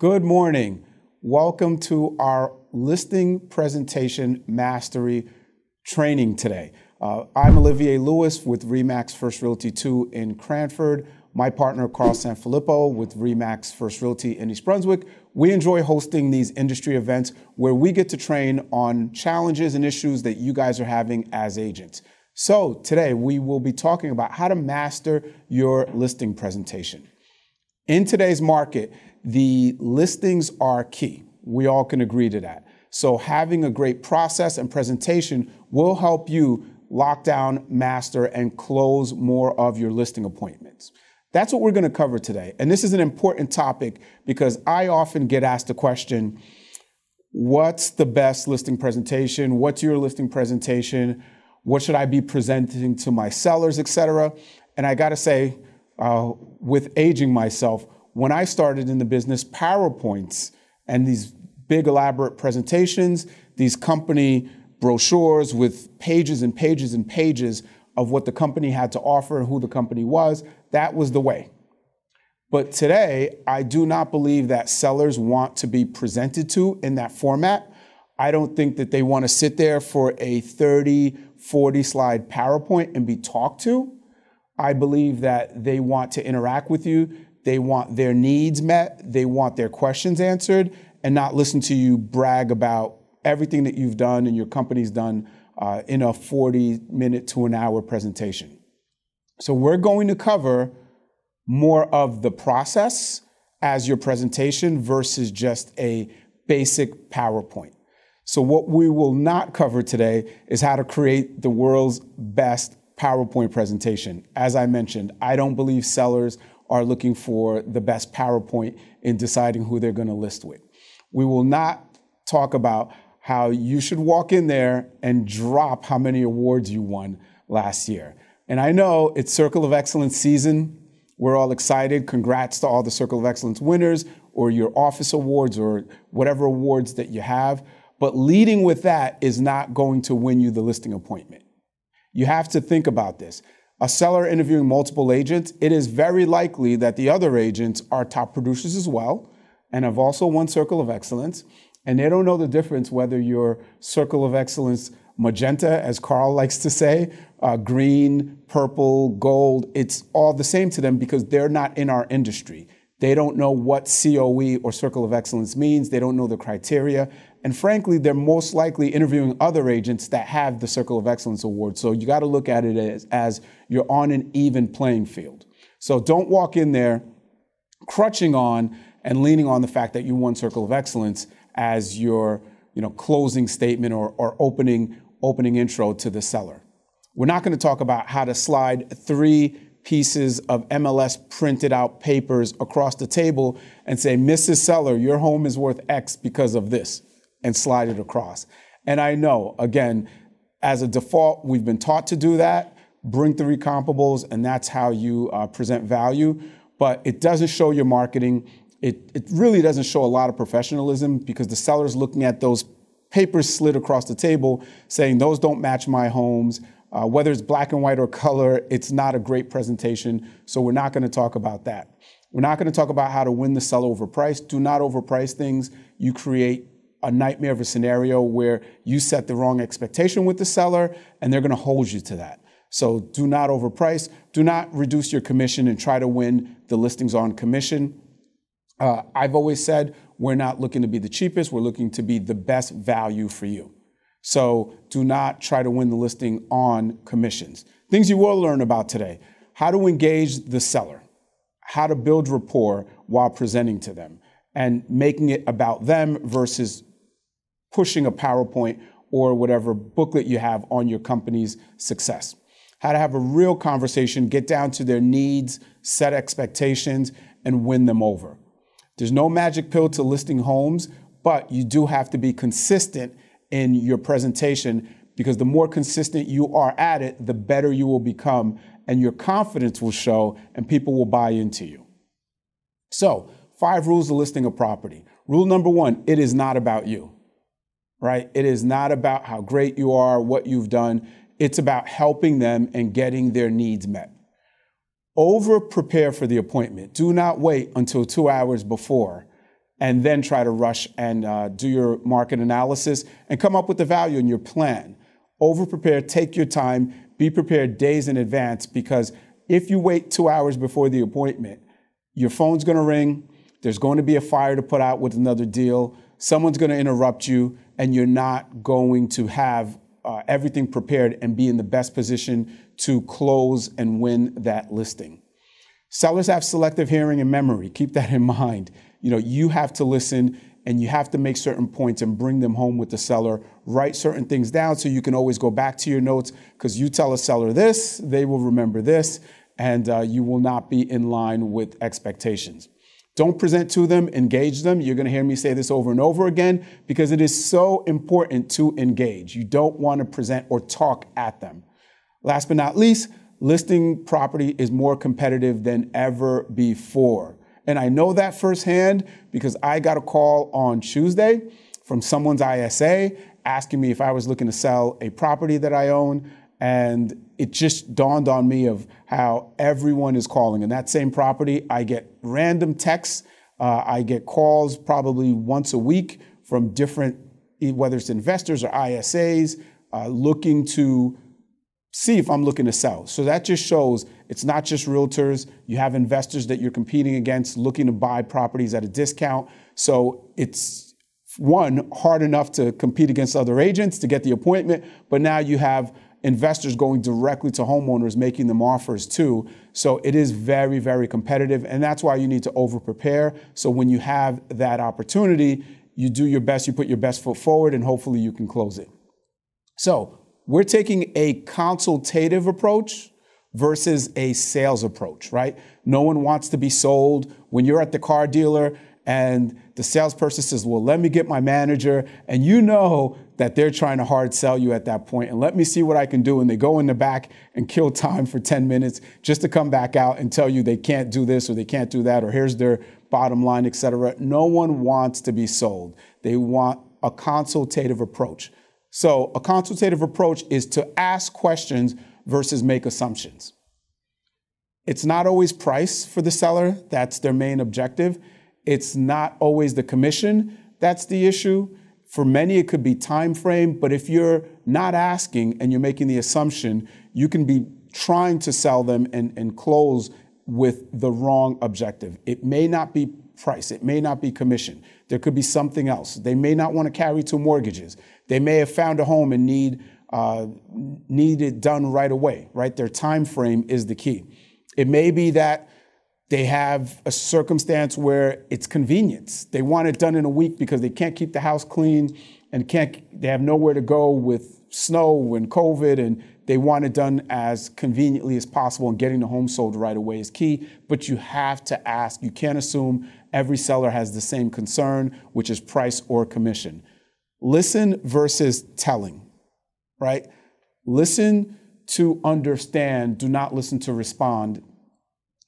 Good morning. Welcome to our listing presentation mastery training today. I'm Olivier Lewis with RE/MAX First Realty 2 in Cranford. My partner, Carl Sanfilippo with RE/MAX First Realty in East Brunswick. We enjoy hosting these industry events where we get to train on challenges and issues that you guys are having as agents. So today we will be talking about how to master your listing presentation. In today's market, the listings are key. We all can agree to that. So having a great process and presentation will help you lock down, master, and close more of your listing appointments. That's what we're going to cover today. And this is an important topic because I often get asked the question, what's the best listing presentation? What's your listing presentation? What should I be presenting to my sellers, etc.? And I got to say, with aging myself, when I started in the business, PowerPoints and these big elaborate presentations, these company brochures with pages and pages and pages of what the company had to offer and who the company was, that was the way. But today, I do not believe that sellers want to be presented to in that format. I don't think that they want to sit there for a 30, 40 slide PowerPoint and be talked to. I believe that they want to interact with you. They want their needs met. They want their questions answered and not listen to you brag about everything that you've done and your company's done in a 40-minute to an hour presentation. So we're going to cover more of the process as your presentation versus just a basic PowerPoint. So what we will not cover today is how to create the world's best PowerPoint presentation. As I mentioned, I don't believe sellers are looking for the best PowerPoint in deciding who they're going to list with. We will not talk about how you should walk in there and drop how many awards you won last year. And I know it's Circle of Excellence season. We're all excited. Congrats to all the Circle of Excellence winners or your office awards or whatever awards that you have. But leading with that is not going to win you the listing appointment. You have to think about this. A seller interviewing multiple agents, it is very likely that the other agents are top producers as well and have also won Circle of Excellence. And they don't know the difference whether you're Circle of Excellence magenta, as Carl likes to say, green, purple, gold. It's all the same to them because they're not in our industry. They don't know what COE or Circle of Excellence means. They don't know the criteria. And frankly, they're most likely interviewing other agents that have the Circle of Excellence award. So you got to look at it as you're on an even playing field. So don't walk in there crutching on and leaning on the fact that you won Circle of Excellence as your closing statement or opening intro to the seller. We're not going to talk about how to slide 3 pieces of MLS printed out papers across the table and say, Mrs. Seller, your home is worth X because of this, and slide it across. And I know, again, as a default, we've been taught to do that, bring 3 comparables, and that's how you present value. But it doesn't show your marketing. It really doesn't show a lot of professionalism because the seller's looking at those papers slid across the table saying, those don't match my homes. Whether it's black and white or color, it's not a great presentation. So we're not going to talk about that. We're not going to talk about how to win the seller over price. Do not overprice things. You create a nightmare of a scenario where you set the wrong expectation with the seller and they're going to hold you to that. So do not overprice. Do not reduce your commission and try to win the listings on commission. I've always said we're not looking to be the cheapest. We're looking to be the best value for you. So do not try to win the listing on commissions. Things you will learn about today: how to engage the seller, how to build rapport while presenting to them, and making it about them versus pushing a PowerPoint or whatever booklet you have on your company's success. How to have a real conversation, get down to their needs, set expectations, and win them over. There's no magic pill to listing homes, but you do have to be consistent in your presentation because the more consistent you are at it, the better you will become and your confidence will show and people will buy into you. So 5 rules of listing a property. Rule number 1, it is not about you, right? It is not about how great you are, what you've done. It's about helping them and getting their needs met. Over prepare for the appointment. Do not wait until 2 hours before and then try to rush and do your market analysis and come up with the value in your plan. Over-prepare, take your time, be prepared days in advance, because if you wait 2 hours before the appointment, your phone's going to ring, there's going to be a fire to put out with another deal, someone's going to interrupt you, and you're not going to have everything prepared and be in the best position to close and win that listing. Sellers have selective hearing and memory. Keep that in mind. You have to listen and you have to make certain points and bring them home with the seller. Write certain things down so you can always go back to your notes, because you tell a seller this, they will remember this, and you will not be in line with expectations. Don't present to them, engage them. You're going to hear me say this over and over again, because it is so important to engage. You don't want to present or talk at them. Last but not least, listing property is more competitive than ever before. And I know that firsthand because I got a call on Tuesday from someone's ISA asking me if I was looking to sell a property that I own. And it just dawned on me of how everyone is calling. And that same property, I get random texts. I get calls probably once a week from different, whether it's investors or ISAs, looking to see if I'm looking to sell. So that just shows it's not just realtors. You have investors that you're competing against looking to buy properties at a discount. So it's, one, hard enough to compete against other agents to get the appointment, but now you have investors going directly to homeowners, making them offers too. So it is very, very competitive. And that's why you need to over-prepare. So when you have that opportunity, you do your best, you put your best foot forward, and hopefully you can close it. So we're taking a consultative approach versus a sales approach, right? No one wants to be sold. When you're at the car dealer and the salesperson says, well, let me get my manager, and you know that they're trying to hard sell you at that point, and let me see what I can do. And they go in the back and kill time for 10 minutes just to come back out and tell you they can't do this or they can't do that, or here's their bottom line, et cetera. No one wants to be sold. They want a consultative approach. So a consultative approach is to ask questions versus make assumptions. It's not always price for the seller. That's their main objective. It's not always the commission. That's the issue. For many, it could be time frame. But if you're not asking and you're making the assumption, you can be trying to sell them and close with the wrong objective. It may not be price. It may not be commission. There could be something else. They may not want to carry two mortgages. They may have found a home and need it done right away, right? Their time frame is the key. It may be that they have a circumstance where it's convenience. They want it done in a week because they can't keep the house clean and they have nowhere to go with snow and COVID, and they want it done as conveniently as possible, and getting the home sold right away is key. But you have to ask. You can't assume every seller has the same concern, which is price or commission. Listen versus telling, right? Listen to understand. Do not listen to respond.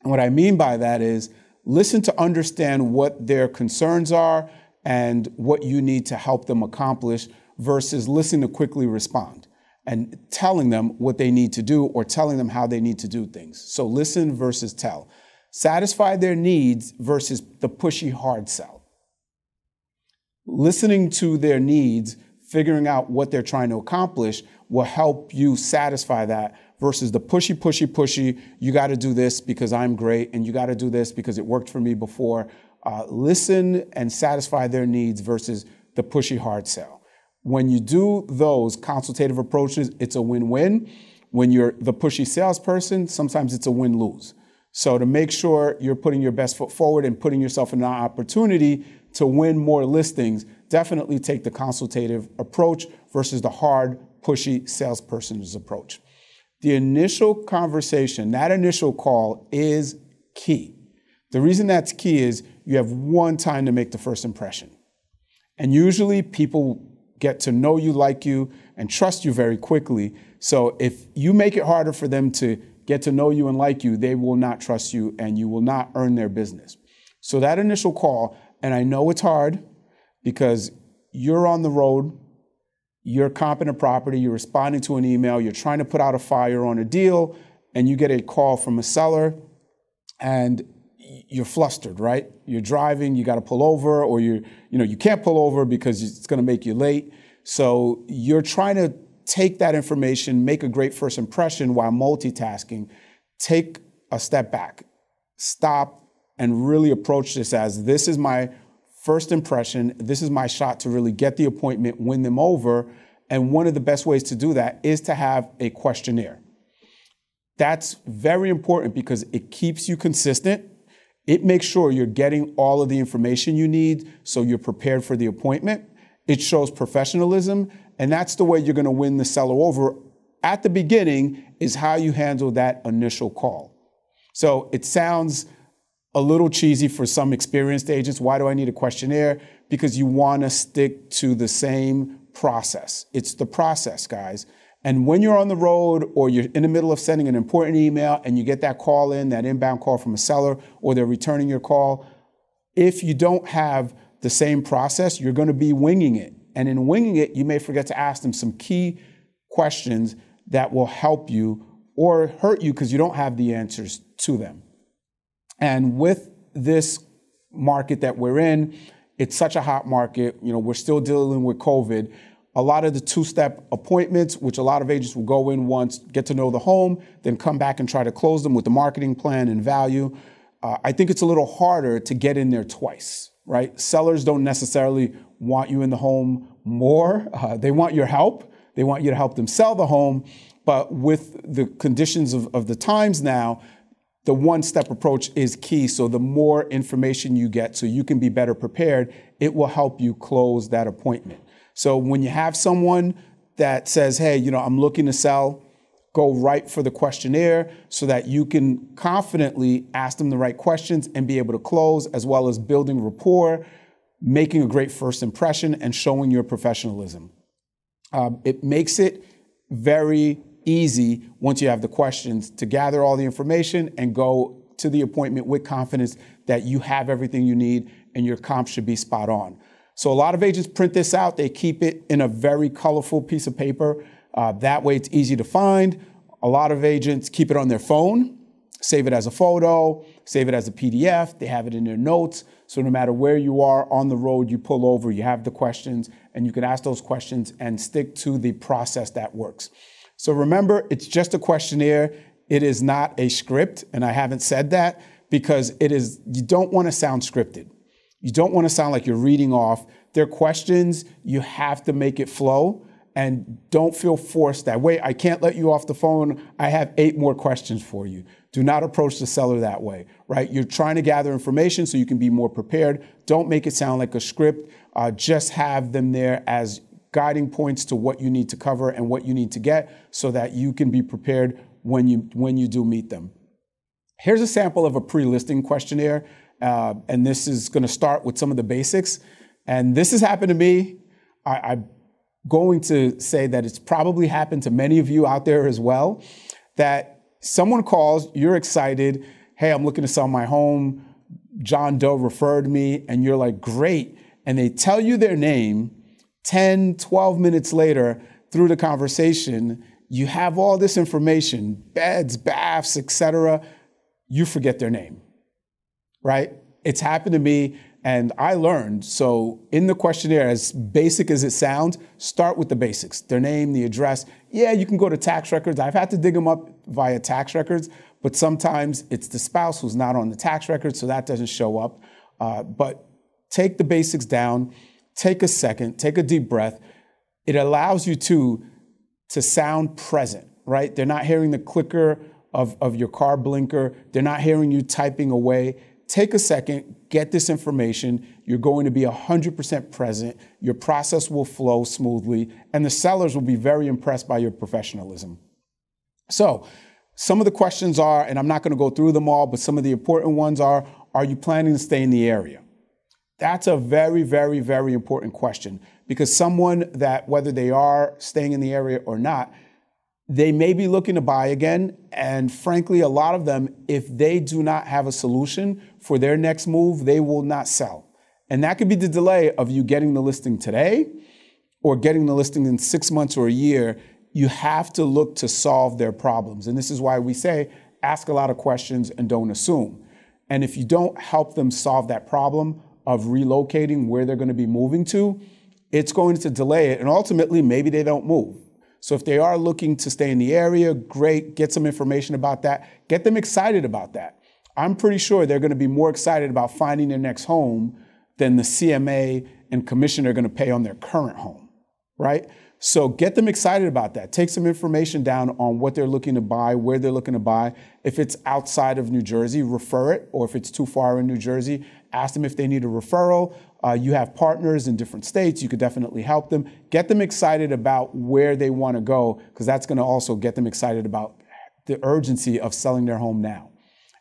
And what I mean by that is listen to understand what their concerns are and what you need to help them accomplish, versus listen to quickly respond and telling them what they need to do or telling them how they need to do things. So listen versus tell. Satisfy their needs versus the pushy hard sell. Listening to their needs, figuring out what they're trying to accomplish will help you satisfy that, versus the pushy, you got to do this because I'm great, and you got to do this because it worked for me before. Listen and satisfy their needs versus the pushy hard sell. When you do those consultative approaches, it's a win-win. When you're the pushy salesperson, sometimes it's a win-lose. So to make sure you're putting your best foot forward and putting yourself in an opportunity to win more listings, definitely take the consultative approach versus the hard, pushy salesperson's approach. The initial conversation, that initial call, is key. The reason that's key is you have one time to make the first impression. And usually people get to know you, like you, and trust you very quickly. So if you make it harder for them to get to know you and like you, they will not trust you and you will not earn their business. So that initial call, and I know it's hard because you're on the road, you're comping a property, you're responding to an email, you're trying to put out a fire on a deal, and you get a call from a seller, and you're flustered, right? You're driving, you got to pull over, or you can't pull over because it's going to make you late. So you're trying to take that information, make a great first impression while multitasking. Take a step back, stop, and really approach this as this is my first impression. This is my shot to really get the appointment, win them over. And one of the best ways to do that is to have a questionnaire. That's very important because it keeps you consistent. It makes sure you're getting all of the information you need so you're prepared for the appointment. It shows professionalism, and that's the way you're going to win the seller over at the beginning is how you handle that initial call. So it sounds a little cheesy for some experienced agents. Why do I need a questionnaire? Because you want to stick to the same process. It's the process, guys. And when you're on the road or you're in the middle of sending an important email and you get that call in, that inbound call from a seller, or they're returning your call, if you don't have the same process, you're going to be winging it. And in winging it, you may forget to ask them some key questions that will help you or hurt you because you don't have the answers to them. And with this market that we're in, it's such a hot market. We're still dealing with COVID. A lot of the two-step appointments, which a lot of agents will go in once, get to know the home, then come back and try to close them with the marketing plan and value. I think it's a little harder to get in there twice, right? Sellers don't necessarily want you in the home more. They want your help. They want you to help them sell the home. But with the conditions of the times now, the one-step approach is key. So the more information you get so you can be better prepared, it will help you close that appointment. So when you have someone that says, hey, I'm looking to sell, go right for the questionnaire so that you can confidently ask them the right questions and be able to close, as well as building rapport, making a great first impression, and showing your professionalism. It makes it very easy once you have the questions to gather all the information and go to the appointment with confidence that you have everything you need and your comp should be spot on. So a lot of agents print this out. They keep it in a very colorful piece of paper. That way it's easy to find. A lot of agents keep it on their phone, save it as a photo, save it as a PDF. They have it in their notes. So no matter where you are on the road, you pull over, you have the questions, and you can ask those questions and stick to the process that works. So remember, it's just a questionnaire. It is not a script, and I haven't said that because you don't want to sound scripted. You don't want to sound like you're reading off. They're questions. You have to make it flow, and don't feel forced that way. I can't let you off the phone. I have 8 more questions for you. Do not approach the seller that way, right? You're trying to gather information so you can be more prepared. Don't make it sound like a script. Just have them there as guiding points to what you need to cover and what you need to get so that you can be prepared when you do meet them. Here's a sample of a pre-listing questionnaire. And this is going to start with some of the basics. And this has happened to me. I'm going to say that it's probably happened to many of you out there as well, that someone calls, you're excited, hey, I'm looking to sell my home, John Doe referred me, and you're like, great. And they tell you their name. 10, 12 minutes later, through the conversation, you have all this information, beds, baths, etc. You forget their name. Right? It's happened to me, and I learned. So in the questionnaire, as basic as it sounds, start with the basics. Their name, the address. Yeah, you can go to tax records. I've had to dig them up via tax records, but sometimes it's the spouse who's not on the tax record, so that doesn't show up. But take the basics down. Take a second. Take a deep breath. It allows you to sound present, right? They're not hearing the clicker of your car blinker. They're not hearing you typing away. Take a second, get this information. You're going to be 100% present. Your process will flow smoothly, and the sellers will be very impressed by your professionalism. So some of the questions are, and I'm not going to go through them all, but some of the important ones are you planning to stay in the area? That's a very, very, very important question because someone that, whether they are staying in the area or not, they may be looking to buy again. And frankly, a lot of them, if they do not have a solution for their next move, they will not sell. And that could be the delay of you getting the listing today or getting the listing in 6 months or a year. You have to look to solve their problems. And this is why we say, ask a lot of questions and don't assume. And if you don't help them solve that problem of relocating where they're going to be moving to, it's going to delay it. And ultimately, maybe they don't move. So if they are looking to stay in the area, great, get some information about that. Get them excited about that. I'm pretty sure they're going to be more excited about finding their next home than the CMA and commission they're going to pay on their current home, right? So get them excited about that. Take some information down on what they're looking to buy, where they're looking to buy. If it's outside of New Jersey, refer it. Or if it's too far in New Jersey, ask them if they need a referral. You have partners in different states. You could definitely help them. Get them excited about where they want to go, because that's going to also get them excited about the urgency of selling their home now.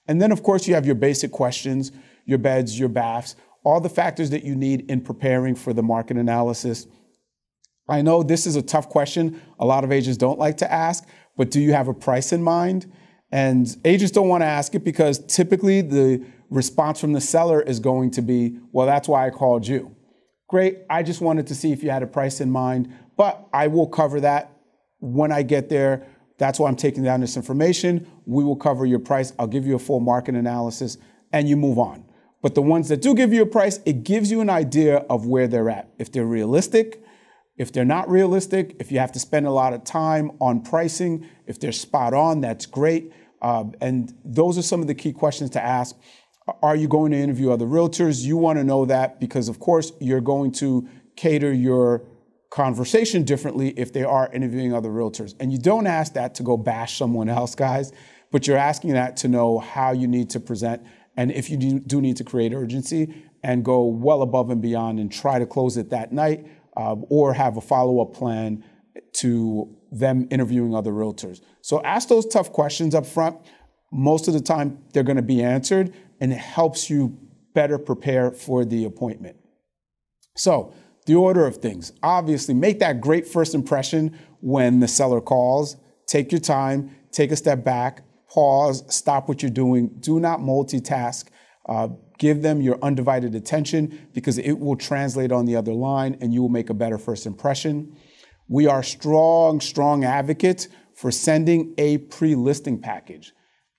And then, of course, you have your basic questions, your beds, your baths, all the factors that you need in preparing for the market analysis. I know this is a tough question. A lot of agents don't like to ask, but do you have a price in mind? And agents don't want to ask it because typically the response from the seller is going to be, well, that's why I called you. Great, I just wanted to see if you had a price in mind, but I will cover that when I get there. That's why I'm taking down this information. We will cover your price. I'll give you a full market analysis, and you move on. But the ones that do give you a price, it gives you an idea of where they're at. If they're realistic, if they're not realistic, if you have to spend a lot of time on pricing, if they're spot on, that's great. And those are some of the key questions to ask. Are you going to interview other realtors? You want to know that because, of course, you're going to cater your conversation differently if they are interviewing other realtors. And you don't ask that to go bash someone else, guys, but you're asking that to know how you need to present and if you do need to create urgency and go well above and beyond and try to close it that night or have a follow-up plan to them interviewing other realtors. So ask those tough questions up front. Most of the time, they're going to be answered, and it helps you better prepare for the appointment. So the order of things. Obviously, make that great first impression when the seller calls. Take your time, take a step back, pause, stop what you're doing. Do not multitask. Give them your undivided attention because it will translate on the other line and you will make a better first impression. We are strong advocates for sending a pre-listing package.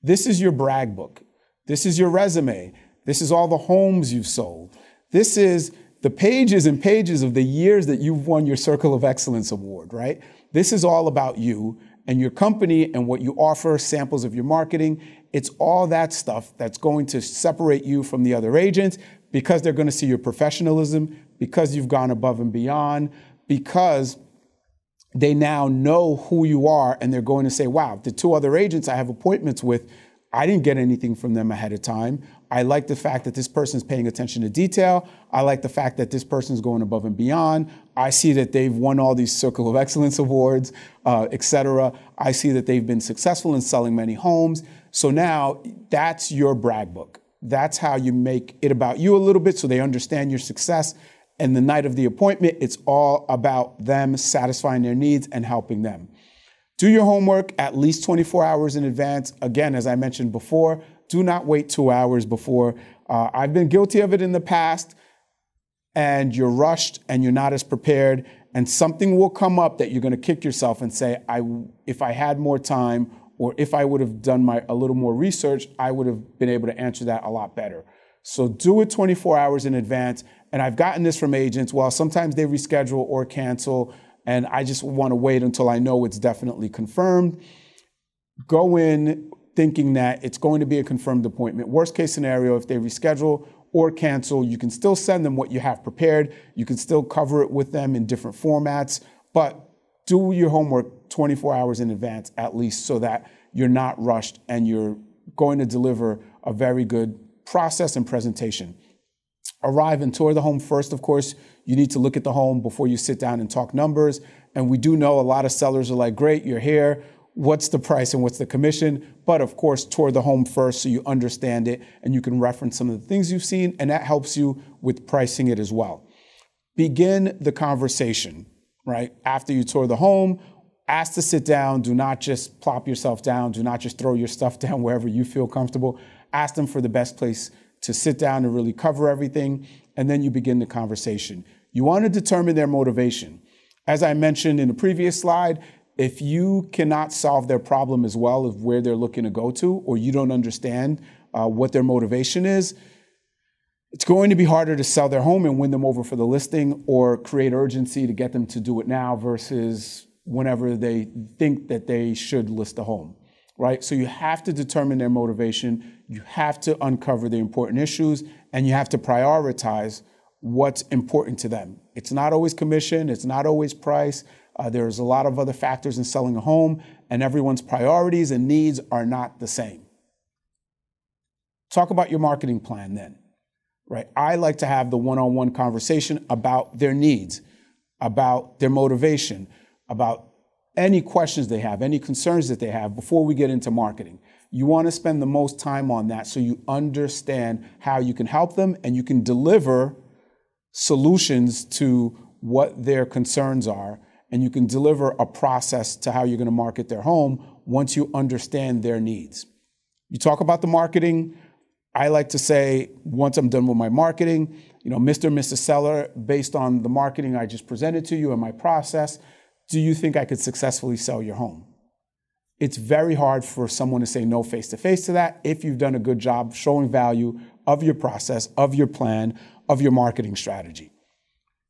This is your brag book. This is your resume. This is all the homes you've sold. This is the pages and pages of the years that you've won your Circle of Excellence Award, right? This is all about you and your company and what you offer, samples of your marketing. It's all that stuff that's going to separate you from the other agents because they're going to see your professionalism, because you've gone above and beyond, because they now know who you are and they're going to say, wow, the two other agents I have appointments with, I didn't get anything from them ahead of time. I like the fact that this person's paying attention to detail. I like the fact that this person's going above and beyond. I see that they've won all these Circle of Excellence awards, et cetera. I see that they've been successful in selling many homes. So now that's your brag book. That's how you make it about you a little bit so they understand your success. And the night of the appointment, it's all about them satisfying their needs and helping them. Do your homework at least 24 hours in advance. Again, as I mentioned before, do not wait 2 hours before. I've been guilty of it in the past, and you're rushed and you're not as prepared, and something will come up that you're going to kick yourself and say, if I had more time, or if I would have done a little more research, I would have been able to answer that a lot better. So do it 24 hours in advance. And I've gotten this from agents. Well, sometimes they reschedule or cancel, and I just want to wait until I know it's definitely confirmed. Go in thinking that it's going to be a confirmed appointment. Worst case scenario, if they reschedule or cancel, you can still send them what you have prepared. You can still cover it with them in different formats, but do your homework 24 hours in advance at least so that you're not rushed and you're going to deliver a very good process and presentation. Arrive and tour the home first, of course. You need to look at the home before you sit down and talk numbers. And we do know a lot of sellers are like, great, you're here. What's the price and what's the commission? But of course, tour the home first so you understand it and you can reference some of the things you've seen, and that helps you with pricing it as well. Begin the conversation, right? After you tour the home, ask to sit down. Do not just plop yourself down. Do not just throw your stuff down wherever you feel comfortable. Ask them for the best place to sit down and really cover everything, and then you begin the conversation. You want to determine their motivation. As I mentioned in the previous slide, if you cannot solve their problem as well as where they're looking to go to, or you don't understand what their motivation is, it's going to be harder to sell their home and win them over for the listing or create urgency to get them to do it now versus whenever they think that they should list a home, right? So you have to determine their motivation, you have to uncover the important issues, and you have to prioritize what's important to them. It's not always commission, it's not always price. There's a lot of other factors in selling a home, and everyone's priorities and needs are not the same. Talk about your marketing plan then, right? I like to have the one-on-one conversation about their needs, about their motivation, about any questions they have, any concerns that they have before we get into marketing. You want to spend the most time on that so you understand how you can help them and you can deliver solutions to what their concerns are, and you can deliver a process to how you're going to market their home once you understand their needs. You talk about the marketing. I like to say, once I'm done with my marketing, Mr. and Mrs. Seller, based on the marketing I just presented to you and my process, do you think I could successfully sell your home? It's very hard for someone to say no face-to-face to that if you've done a good job showing value of your process, of your plan, of your marketing strategy.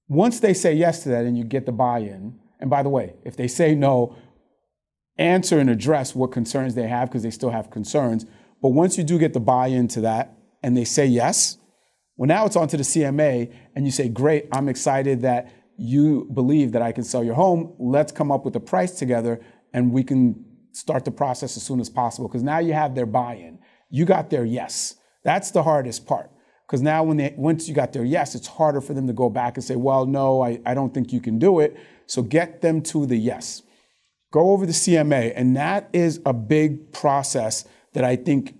Once they say yes to that and you get the buy-in, and by the way, if they say no, answer and address what concerns they have because they still have concerns. But once you do get the buy-in to that and they say yes, well, now it's on to the CMA and you say, great, I'm excited that you believe that I can sell your home. Let's come up with a price together and we can start the process as soon as possible because now you have their buy-in. You got their yes. That's the hardest part because now once you got their yes, it's harder for them to go back and say, well, no, I don't think you can do it. So get them to the yes. Go over the CMA, and that is a big process that I think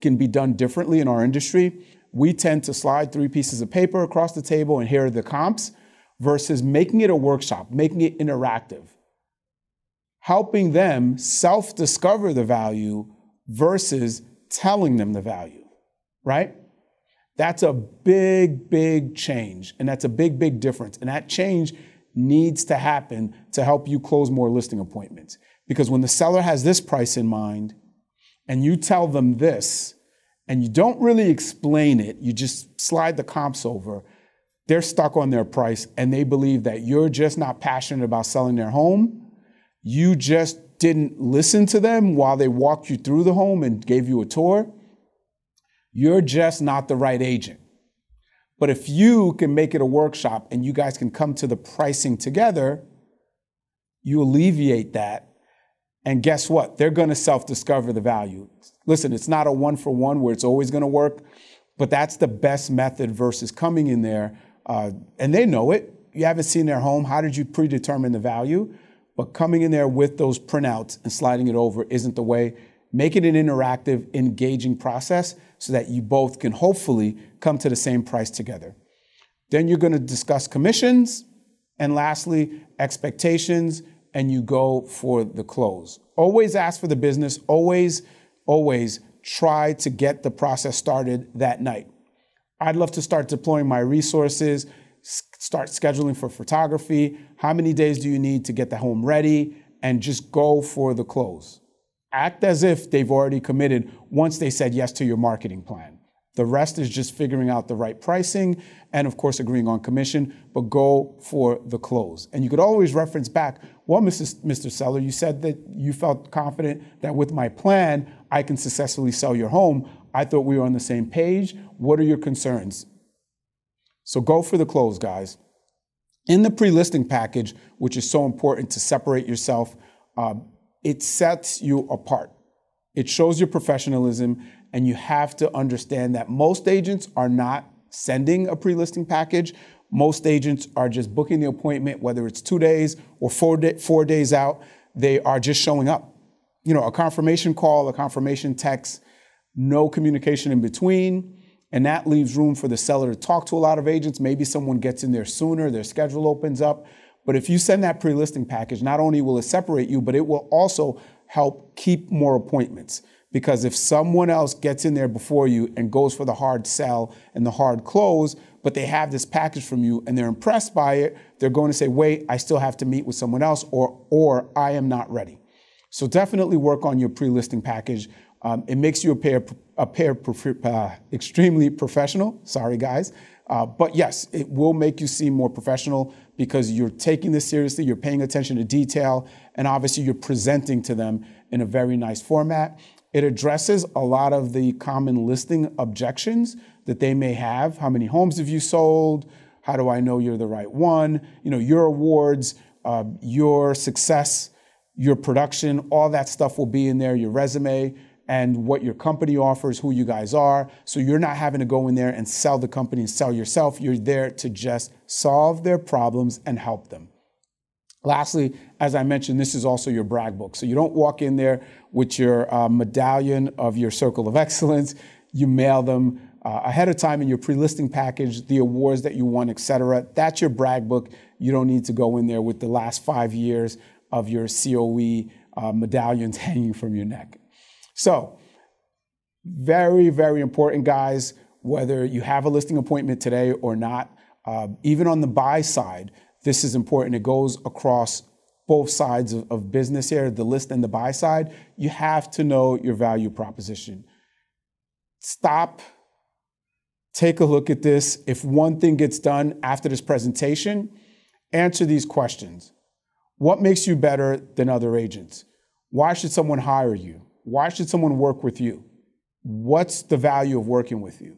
can be done differently in our industry. We tend to slide 3 pieces of paper across the table and here are the comps versus making it a workshop, making it interactive, helping them self-discover the value versus telling them the value, right? That's a big, big change, and that's a big, big difference. And that change needs to happen to help you close more listing appointments. Because when the seller has this price in mind, and you tell them this, and you don't really explain it, you just slide the comps over, they're stuck on their price, and they believe that you're just not passionate about selling their home. You just didn't listen to them while they walked you through the home and gave you a tour. You're just not the right agent. But if you can make it a workshop and you guys can come to the pricing together, you alleviate that. And guess what? They're going to self-discover the value. Listen, it's not a one-for-one where it's always going to work, but that's the best method versus coming in there. And they know it. You haven't seen their home. How did you predetermine the value? But coming in there with those printouts and sliding it over isn't the way. Make it an interactive, engaging process so that you both can hopefully come to the same price together. Then you're going to discuss commissions. And lastly, expectations, and you go for the close. Always ask for the business. Always try to get the process started that night. I'd love to start deploying my resources, start scheduling for photography. How many days do you need to get the home ready? And just go for the close. Act as if they've already committed once they said yes to your marketing plan. The rest is just figuring out the right pricing and, of course, agreeing on commission, but go for the close. And you could always reference back, well, Mr. Seller, you said that you felt confident that with my plan, I can successfully sell your home. I thought we were on the same page. What are your concerns? So go for the close, guys. In the pre-listing package, which is so important to separate yourself, it sets you apart. It shows your professionalism, and you have to understand that most agents are not sending a pre-listing package. Most agents are just booking the appointment, whether it's 2 days or 4 days out. They are just showing up. A confirmation call, a confirmation text, no communication in between. And that leaves room for the seller to talk to a lot of agents. Maybe someone gets in there sooner, their schedule opens up. But if you send that pre-listing package, not only will it separate you, but it will also help keep more appointments. Because if someone else gets in there before you and goes for the hard sell and the hard close, but they have this package from you and they're impressed by it, they're going to say, wait, I still have to meet with someone else, or I am not ready. So definitely work on your pre-listing package. It makes you extremely professional. Sorry, guys. But yes, it will make you seem more professional because you're taking this seriously, you're paying attention to detail, and obviously you're presenting to them in a very nice format. It addresses a lot of the common listing objections that they may have. How many homes have you sold? How do I know you're the right one? Your awards, your success, your production, all that stuff will be in there, your resume, and what your company offers, who you guys are. So you're not having to go in there and sell the company and sell yourself. You're there to just solve their problems and help them. Lastly, as I mentioned, this is also your brag book. So you don't walk in there with your medallion of your Circle of Excellence. You mail them ahead of time in your pre-listing package, the awards that you won, et cetera. That's your brag book. You don't need to go in there with the last 5 years of your COE medallions hanging from your neck. So very, very important, guys, whether you have a listing appointment today or not, even on the buy side, this is important. It goes across both sides of business here, the list and the buy side. You have to know your value proposition. Stop, take a look at this. If one thing gets done after this presentation, answer these questions. What makes you better than other agents? Why should someone hire you? Why should someone work with you? What's the value of working with you?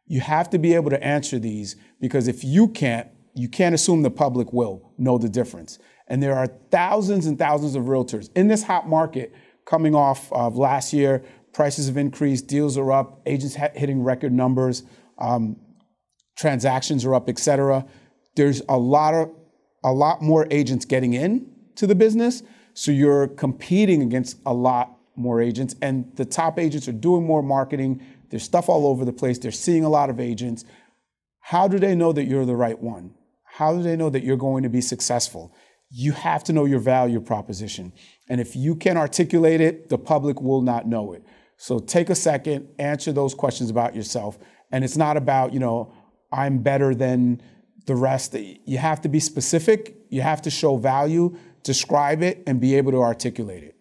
You have to be able to answer these because if you can't assume the public will know the difference. And there are thousands and thousands of realtors in this hot market coming off of last year. Prices have increased, deals are up, agents hitting record numbers, transactions are up, et cetera. There's a lot more agents getting in to the business. So you're competing against a lot more agents, and the top agents are doing more marketing. There's stuff all over the place. They're seeing a lot of agents. How do they know that you're the right one? How do they know that you're going to be successful? You have to know your value proposition. And if you can't articulate it, the public will not know it. So take a second, answer those questions about yourself. And it's not about, I'm better than the rest. You have to be specific. You have to show value, describe it, and be able to articulate it.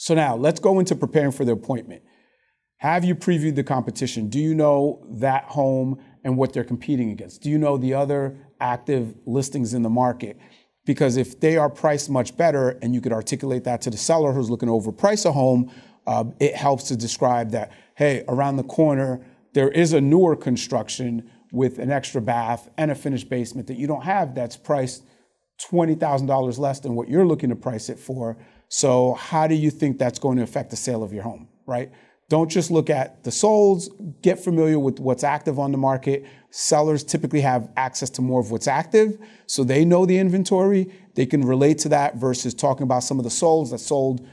So now let's go into preparing for the appointment. Have you previewed the competition? Do you know that home and what they're competing against? Do you know the other active listings in the market? Because if they are priced much better and you could articulate that to the seller who's looking to overprice a home, it helps to describe that, hey, around the corner, there is a newer construction with an extra bath and a finished basement that you don't have that's priced $20,000 less than what you're looking to price it for. So how do you think that's going to affect the sale of your home, right? Don't just look at the solds, get familiar with what's active on the market. Sellers typically have access to more of what's active, so they know the inventory. They can relate to that versus talking about some of the solds that sold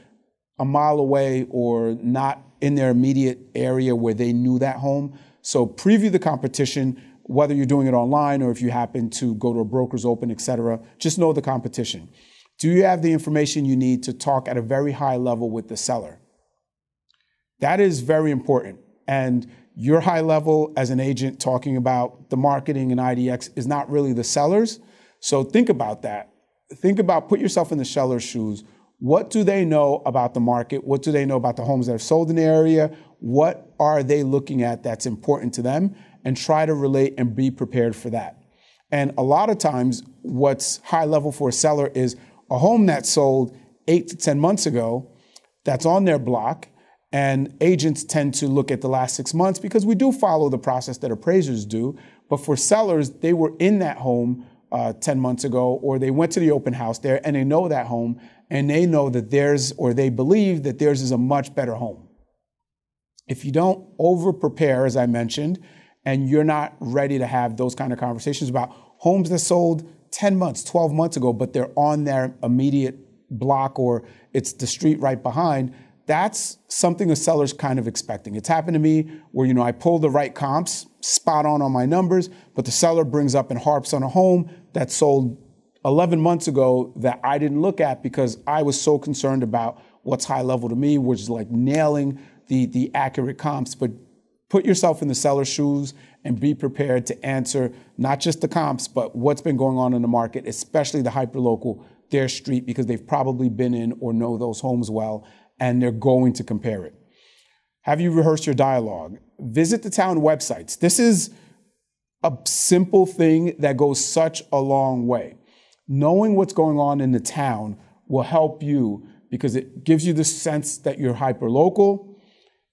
a mile away or not in their immediate area where they knew that home. So preview the competition, whether you're doing it online or if you happen to go to a broker's open, et cetera. Just know the competition. Do you have the information you need to talk at a very high level with the seller? That is very important. And your high level as an agent talking about the marketing and IDX is not really the seller's. So think about that. Put yourself in the seller's shoes. What do they know about the market? What do they know about the homes that are sold in the area? What are they looking at that's important to them? And try to relate and be prepared for that. And a lot of times what's high level for a seller is a home that sold 8 to 10 months ago that's on their block. And agents tend to look at the last 6 months because we do follow the process that appraisers do. But for sellers, they were in that home 10 months ago, or they went to the open house there and they know that home and they know that theirs, or they believe that theirs is a much better home. If you don't over prepare, as I mentioned, and you're not ready to have those kind of conversations about homes that sold 10 months, 12 months ago, but they're on their immediate block or it's the street right behind, that's something a seller's kind of expecting. It's happened to me where, I pull the right comps, spot on my numbers, but the seller brings up and harps on a home that sold 11 months ago that I didn't look at because I was so concerned about what's high level to me, which is like nailing the accurate comps. But put yourself in the seller's shoes and be prepared to answer not just the comps, but what's been going on in the market, especially the hyperlocal, their street, because they've probably been in or know those homes well, and they're going to compare it. Have you rehearsed your dialogue? Visit the town websites. This is a simple thing that goes such a long way. Knowing what's going on in the town will help you because it gives you the sense that you're hyper-local.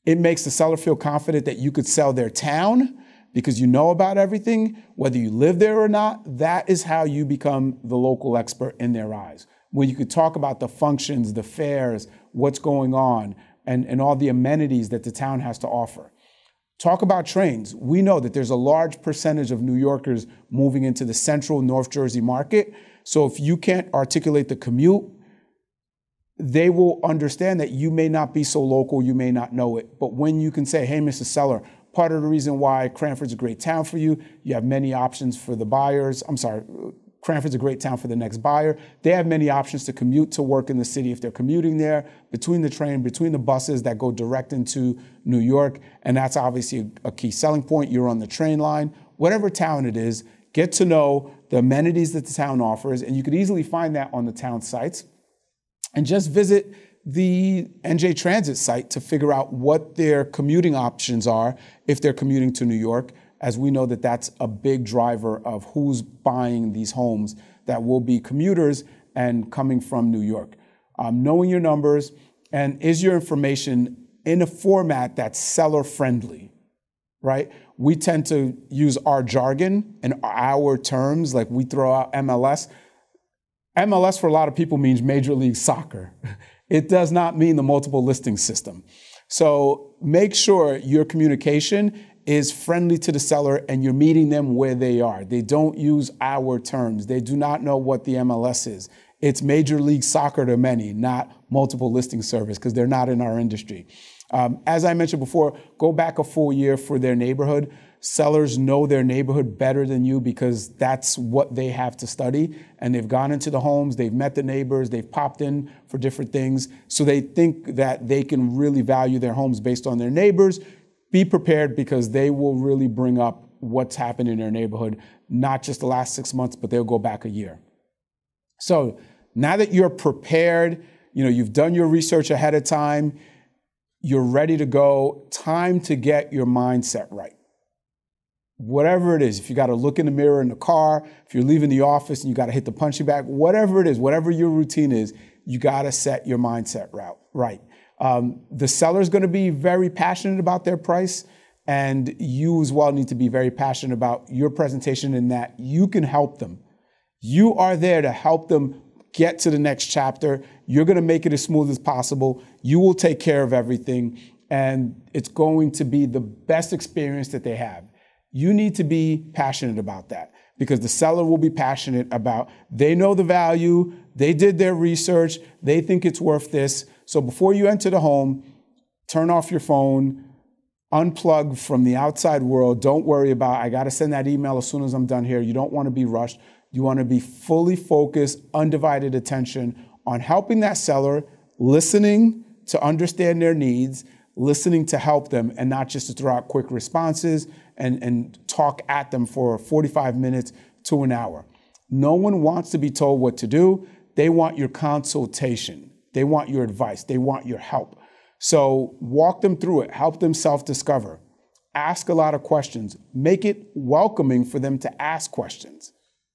It makes the seller feel confident that you could sell their town because you know about everything, whether you live there or not. That is how you become the local expert in their eyes. When you could talk about the functions, the fairs, what's going on, and all the amenities that the town has to offer. Talk about trains. We know that there's a large percentage of New Yorkers moving into the central North Jersey market. So if you can't articulate the commute, they will understand that you may not be so local, you may not know it. But when you can say, hey, Mr. Seller, part of the reason why Cranford's a great town for you, you have many options for the buyers. Cranford's a great town for the next buyer. They have many options to commute to work in the city if they're commuting there, between the train, between the buses that go direct into New York. And that's obviously a key selling point. You're on the train line. Whatever town it is, get to know the amenities that the town offers. And you could easily find that on the town sites. And just visit the NJ Transit site to figure out what their commuting options are if they're commuting to New York, as we know that that's a big driver of who's buying these homes that will be commuters and coming from New York. Knowing your numbers, and is your information in a format that's seller-friendly, right? We tend to use our jargon and our terms, like we throw out MLS. MLS for a lot of people means Major League Soccer. It does not mean the multiple listing system. So make sure your communication is friendly to the seller and you're meeting them where they are. They don't use our terms. They do not know what the MLS is. It's Major League Soccer to many, not multiple listing service, because they're not in our industry. As I mentioned before, go back a full year for their neighborhood. Sellers know their neighborhood better than you because that's what they have to study. And they've gone into the homes, they've met the neighbors, they've popped in for different things. So they think that they can really value their homes based on their neighbors. Be prepared because they will really bring up what's happened in their neighborhood, not just the last 6 months, but they'll go back a year. So now that you're prepared, you've done your research ahead of time, you're ready to go, time to get your mindset right. Whatever it is, if you got to look in the mirror in the car, if you're leaving the office and you got to hit the punching bag, whatever it is, whatever your routine is, you got to set your mindset right. The seller's going to be very passionate about their price, and you as well need to be very passionate about your presentation in that you can help them. You are there to help them get to the next chapter. You're going to make it as smooth as possible. You will take care of everything, and it's going to be the best experience that they have. You need to be passionate about that because the seller will be passionate about, they know the value, they did their research, they think it's worth this. So before you enter the home, turn off your phone, unplug from the outside world. Don't worry about, I got to send that email as soon as I'm done here. You don't want to be rushed. You want to be fully focused, undivided attention on helping that seller, listening to understand their needs, listening to help them, and not just to throw out quick responses and talk at them for 45 minutes to an hour. No one wants to be told what to do. They want your consultation. They want your advice. They want your help. So walk them through it. Help them self-discover. Ask a lot of questions. Make it welcoming for them to ask questions,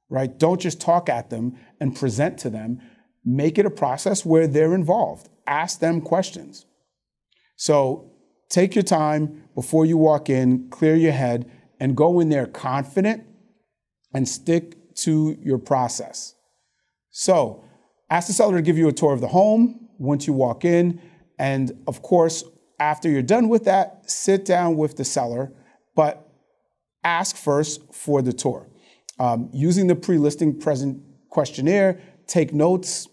right? Don't just talk at them and present to them. Make it a process where they're involved. Ask them questions. So take your time before you walk in, clear your head, and go in there confident and stick to your process. So ask the seller to give you a tour of the home once you walk in. And of course, after you're done with that, sit down with the seller, but ask first for the tour. Using the pre-listing present questionnaire, take notes.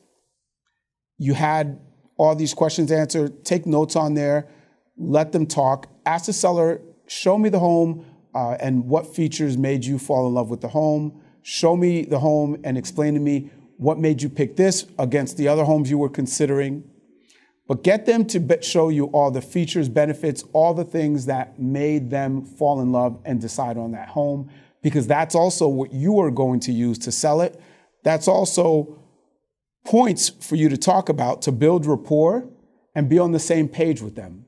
You had all these questions answered, take notes on there, let them talk. Ask the seller, show me the home and what features made you fall in love with the home. Show me the home and explain to me what made you pick this against the other homes you were considering. But get them to show you all the features, benefits, all the things that made them fall in love and decide on that home, because that's also what you are going to use to sell it. That's also points for you to talk about to build rapport and be on the same page with them.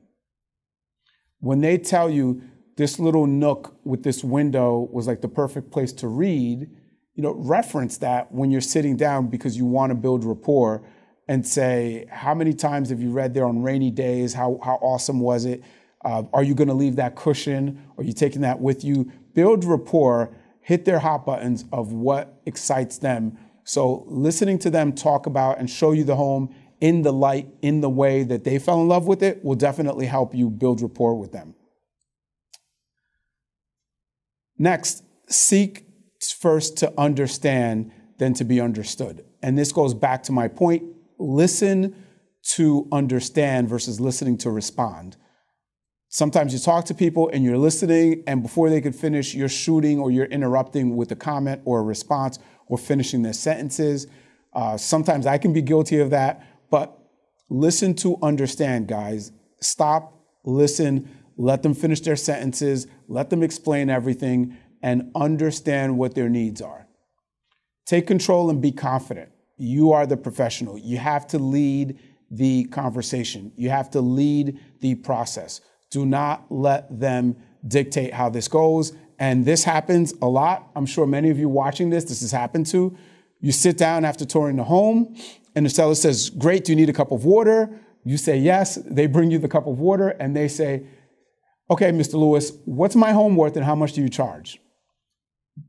When they tell you this little nook with this window was like the perfect place to read, reference that when you're sitting down because you want to build rapport and say, how many times have you read there on rainy days? How awesome was it? Are you going to leave that cushion? Are you taking that with you? Build rapport, hit their hot buttons of what excites them. So listening to them talk about and show you the home in the light, in the way that they fell in love with it, will definitely help you build rapport with them. Next, seek first to understand, then to be understood. And this goes back to my point, listen to understand versus listening to respond. Sometimes you talk to people and you're listening, and before they can finish, you're shooting or you're interrupting with a comment or a response or finishing their sentences. Sometimes I can be guilty of that, but listen to understand, guys. Stop, listen, let them finish their sentences, let them explain everything, and understand what their needs are. Take control and be confident. You are the professional. You have to lead the conversation. You have to lead the process. Do not let them dictate how this goes. And this happens a lot. I'm sure many of you watching this has happened to. You sit down after touring the home and the seller says, great, do you need a cup of water? You say yes. They bring you the cup of water and they say, okay, Mr. Lewis, what's my home worth and how much do you charge?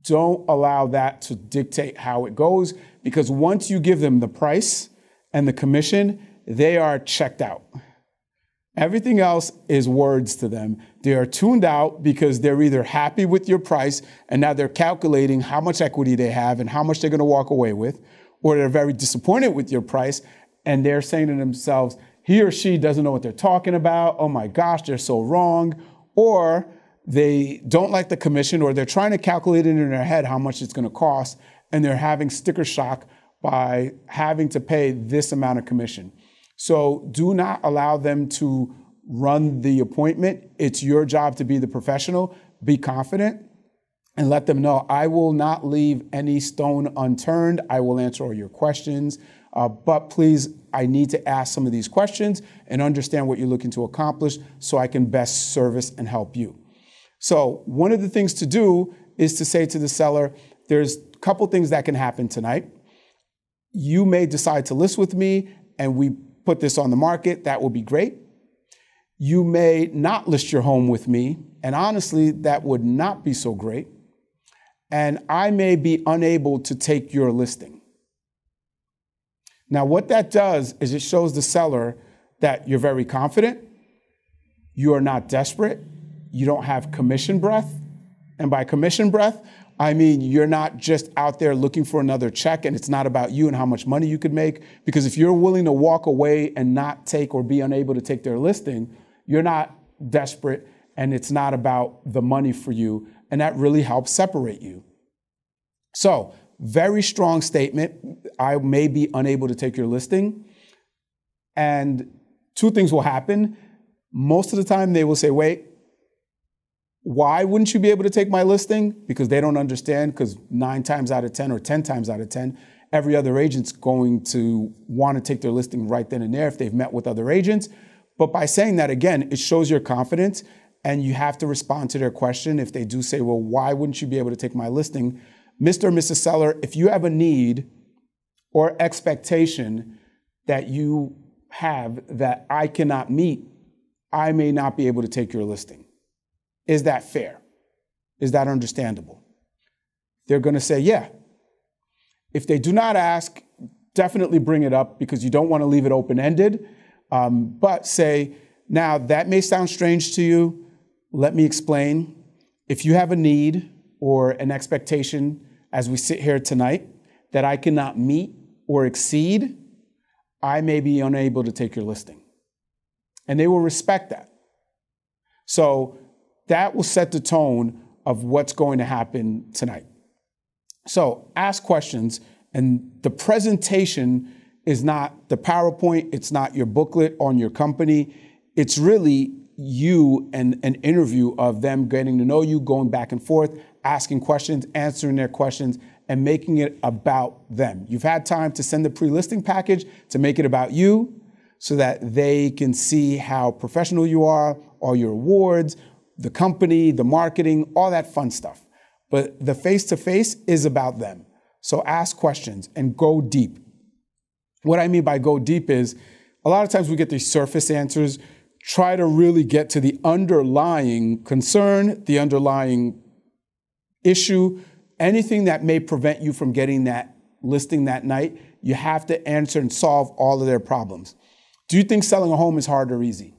Don't allow that to dictate how it goes, because once you give them the price and the commission, they are checked out. Everything else is words to them. They are tuned out because they're either happy with your price and now they're calculating how much equity they have and how much they're going to walk away with, or they're very disappointed with your price and they're saying to themselves, he or she doesn't know what they're talking about. Oh my gosh, they're so wrong. Or they don't like the commission, or they're trying to calculate it in their head how much it's going to cost, and they're having sticker shock by having to pay this amount of commission. So do not allow them to run the appointment. It's your job to be the professional. Be confident and let them know, I will not leave any stone unturned. I will answer all your questions. But please, I need to ask some of these questions and understand what you're looking to accomplish so I can best service and help you. So one of the things to do is to say to the seller, there's a couple things that can happen tonight. You may decide to list with me and we put this on the market. That will be great. You may not list your home with me, and honestly, that would not be so great. And I may be unable to take your listing. Now, what that does is it shows the seller that you're very confident, you are not desperate, you don't have commission breath. And by commission breath, I mean you're not just out there looking for another check and it's not about you and how much money you could make. Because if you're willing to walk away and not take or be unable to take their listing, you're not desperate and it's not about the money for you. And that really helps separate you. So, very strong statement. I may be unable to take your listing. And two things will happen. Most of the time they will say, wait, why wouldn't you be able to take my listing? Because they don't understand, because 9 times out of 10 or 10 times out of 10, every other agent's going to want to take their listing right then and there if they've met with other agents. But by saying that, again, it shows your confidence, and you have to respond to their question. If they do say, well, why wouldn't you be able to take my listing? Mr. or Mrs. Seller, if you have a need or expectation that you have that I cannot meet, I may not be able to take your listing. Is that fair? Is that understandable? They're going to say, yeah. If they do not ask, definitely bring it up, because you don't want to leave it open-ended. But say, now that may sound strange to you. Let me explain. If you have a need or an expectation as we sit here tonight that I cannot meet or exceed, I may be unable to take your listing. And they will respect that. So that will set the tone of what's going to happen tonight. So ask questions, and the presentation is not the PowerPoint, it's not your booklet on your company. It's really you and an interview of them getting to know you, going back and forth, asking questions, answering their questions, and making it about them. You've had time to send the pre-listing package to make it about you so that they can see how professional you are, all your awards, the company, the marketing, all that fun stuff. But the face-to-face is about them. So ask questions and go deep. What I mean by go deep is a lot of times we get these surface answers. Try to really get to the underlying concern, the underlying issue, anything that may prevent you from getting that listing that night. You have to answer and solve all of their problems. Do you think selling a home is hard or easy?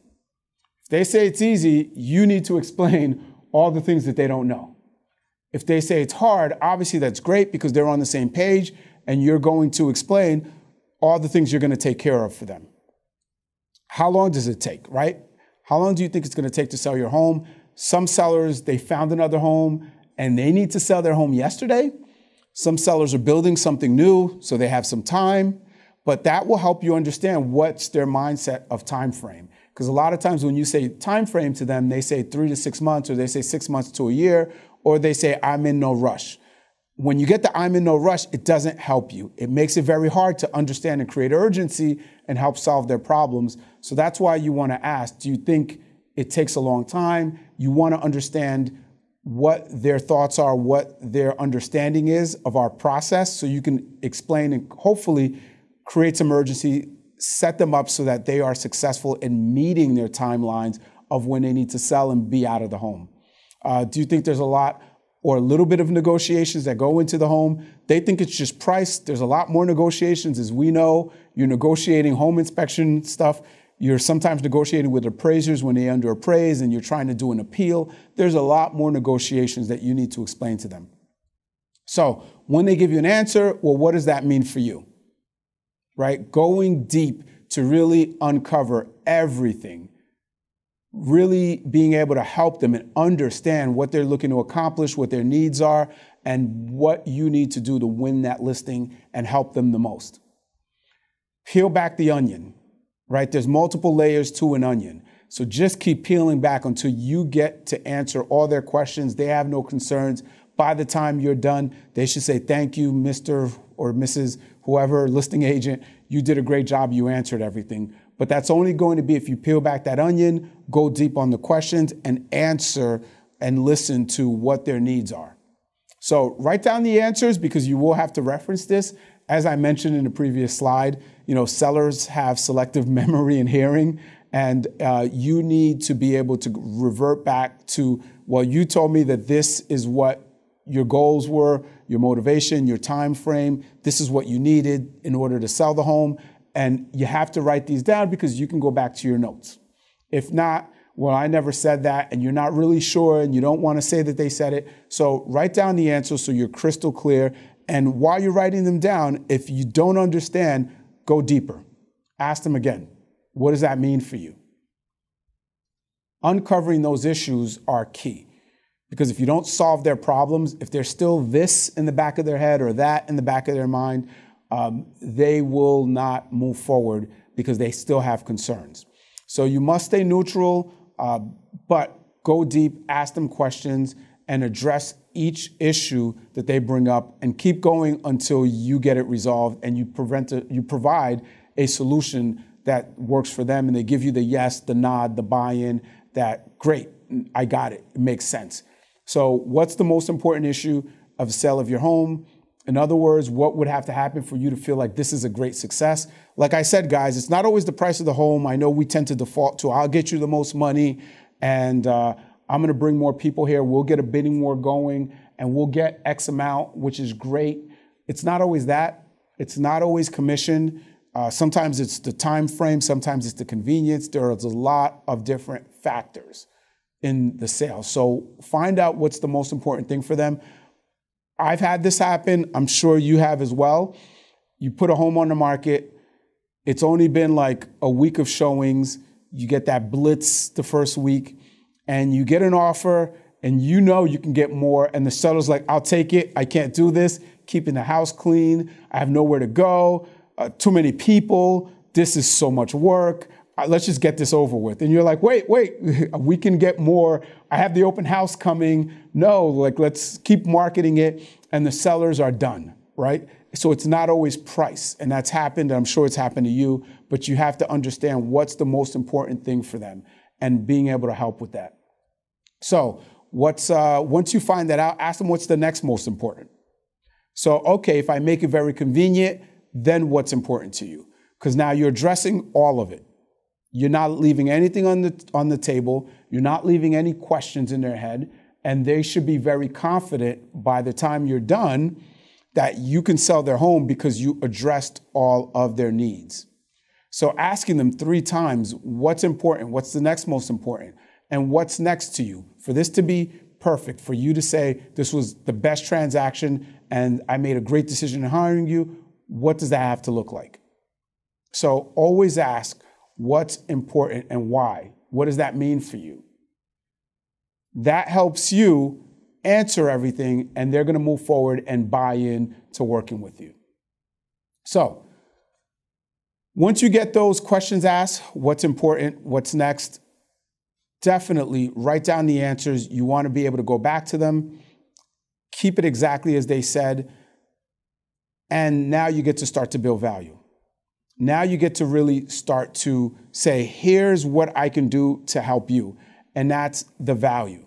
If they say it's easy, you need to explain all the things that they don't know. If they say it's hard, obviously that's great because they're on the same page and you're going to explain all the things you're going to take care of for them. How long does it take, right? How long do you think it's going to take to sell your home? Some sellers, they found another home and they need to sell their home yesterday. Some sellers are building something new, so they have some time, but that will help you understand what's their mindset of time frame. Because a lot of times when you say time frame to them, they say 3 to 6 months, or they say 6 months to a year, or they say, I'm in no rush. When you get the I'm in no rush, it doesn't help you. It makes it very hard to understand and create urgency and help solve their problems. So that's why you want to ask, do you think it takes a long time? You want to understand what their thoughts are, what their understanding is of our process, so you can explain and hopefully create some urgency, set them up so that they are successful in meeting their timelines of when they need to sell and be out of the home. Do you think there's a lot or a little bit of negotiations that go into the home? They think it's just price. There's a lot more negotiations. As we know, you're negotiating home inspection stuff. You're sometimes negotiating with appraisers when they underappraise and you're trying to do an appeal. There's a lot more negotiations that you need to explain to them. So when they give you an answer, well, what does that mean for you? Right? Going deep to really uncover everything, really being able to help them and understand what they're looking to accomplish, what their needs are, and what you need to do to win that listing and help them the most. Peel back the onion, right? There's multiple layers to an onion. So just keep peeling back until you get to answer all their questions. They have no concerns. By the time you're done, they should say, thank you, Mr. or Mrs. whoever, listing agent. You did a great job. You answered everything. But that's only going to be if you peel back that onion, go deep on the questions, and answer and listen to what their needs are. So write down the answers because you will have to reference this. As I mentioned in the previous slide, sellers have selective memory and hearing, and you need to be able to revert back to, well, you told me that this is what your goals were, your motivation, your time frame. This is what you needed in order to sell the home. And you have to write these down because you can go back to your notes. If not, well, I never said that, and you're not really sure, and you don't want to say that they said it. So write down the answers so you're crystal clear. And while you're writing them down, if you don't understand, go deeper. Ask them again. What does that mean for you? Uncovering those issues are key. Because if you don't solve their problems, if there's still this in the back of their head or that in the back of their mind, they will not move forward because they still have concerns. So you must stay neutral, but go deep, ask them questions, and address each issue that they bring up, and keep going until you get it resolved and you provide a solution that works for them, and they give you the yes, the nod, the buy-in, that great, I got it, it makes sense. So what's the most important issue of the sale of your home? In other words, what would have to happen for you to feel like this is a great success? Like I said, guys, it's not always the price of the home. I know we tend to default to, I'll get you the most money, and I'm going to bring more people here. We'll get a bidding war going, and we'll get X amount, which is great. It's not always that. It's not always commission. Sometimes it's the time frame. Sometimes it's the convenience. There is a lot of different factors in the sale. So find out what's the most important thing for them. I've had this happen. I'm sure you have as well. You put a home on the market. It's only been like a week of showings. You get that blitz the first week, and you get an offer, and you know you can get more. And the seller's like, I'll take it. I can't do this. Keeping the house clean. I have nowhere to go. Too many people. This is so much work. Let's just get this over with. And you're like, wait, we can get more. I have the open house coming. No, let's keep marketing it. And the sellers are done, right? So it's not always price. And that's happened. I'm sure it's happened to you. But you have to understand what's the most important thing for them. and being able to help with that. So once you find that out, ask them what's the next most important. So, okay, if I make it very convenient, then what's important to you? Because now you're addressing all of it. You're not leaving anything on the table. You're not leaving any questions in their head. And they should be very confident by the time you're done that you can sell their home because you addressed all of their needs. So asking them 3 times, what's important? What's the next most important? And what's next to you? For this to be perfect, for you to say, this was the best transaction and I made a great decision in hiring you, what does that have to look like? So always ask what's important and why. What does that mean for you? That helps you answer everything, and they're going to move forward and buy in to working with you. So once you get those questions asked, what's important, what's next, definitely write down the answers. You want to be able to go back to them, keep it exactly as they said, and now you get to start to build value. Now you get to really start to say, here's what I can do to help you, and that's the value.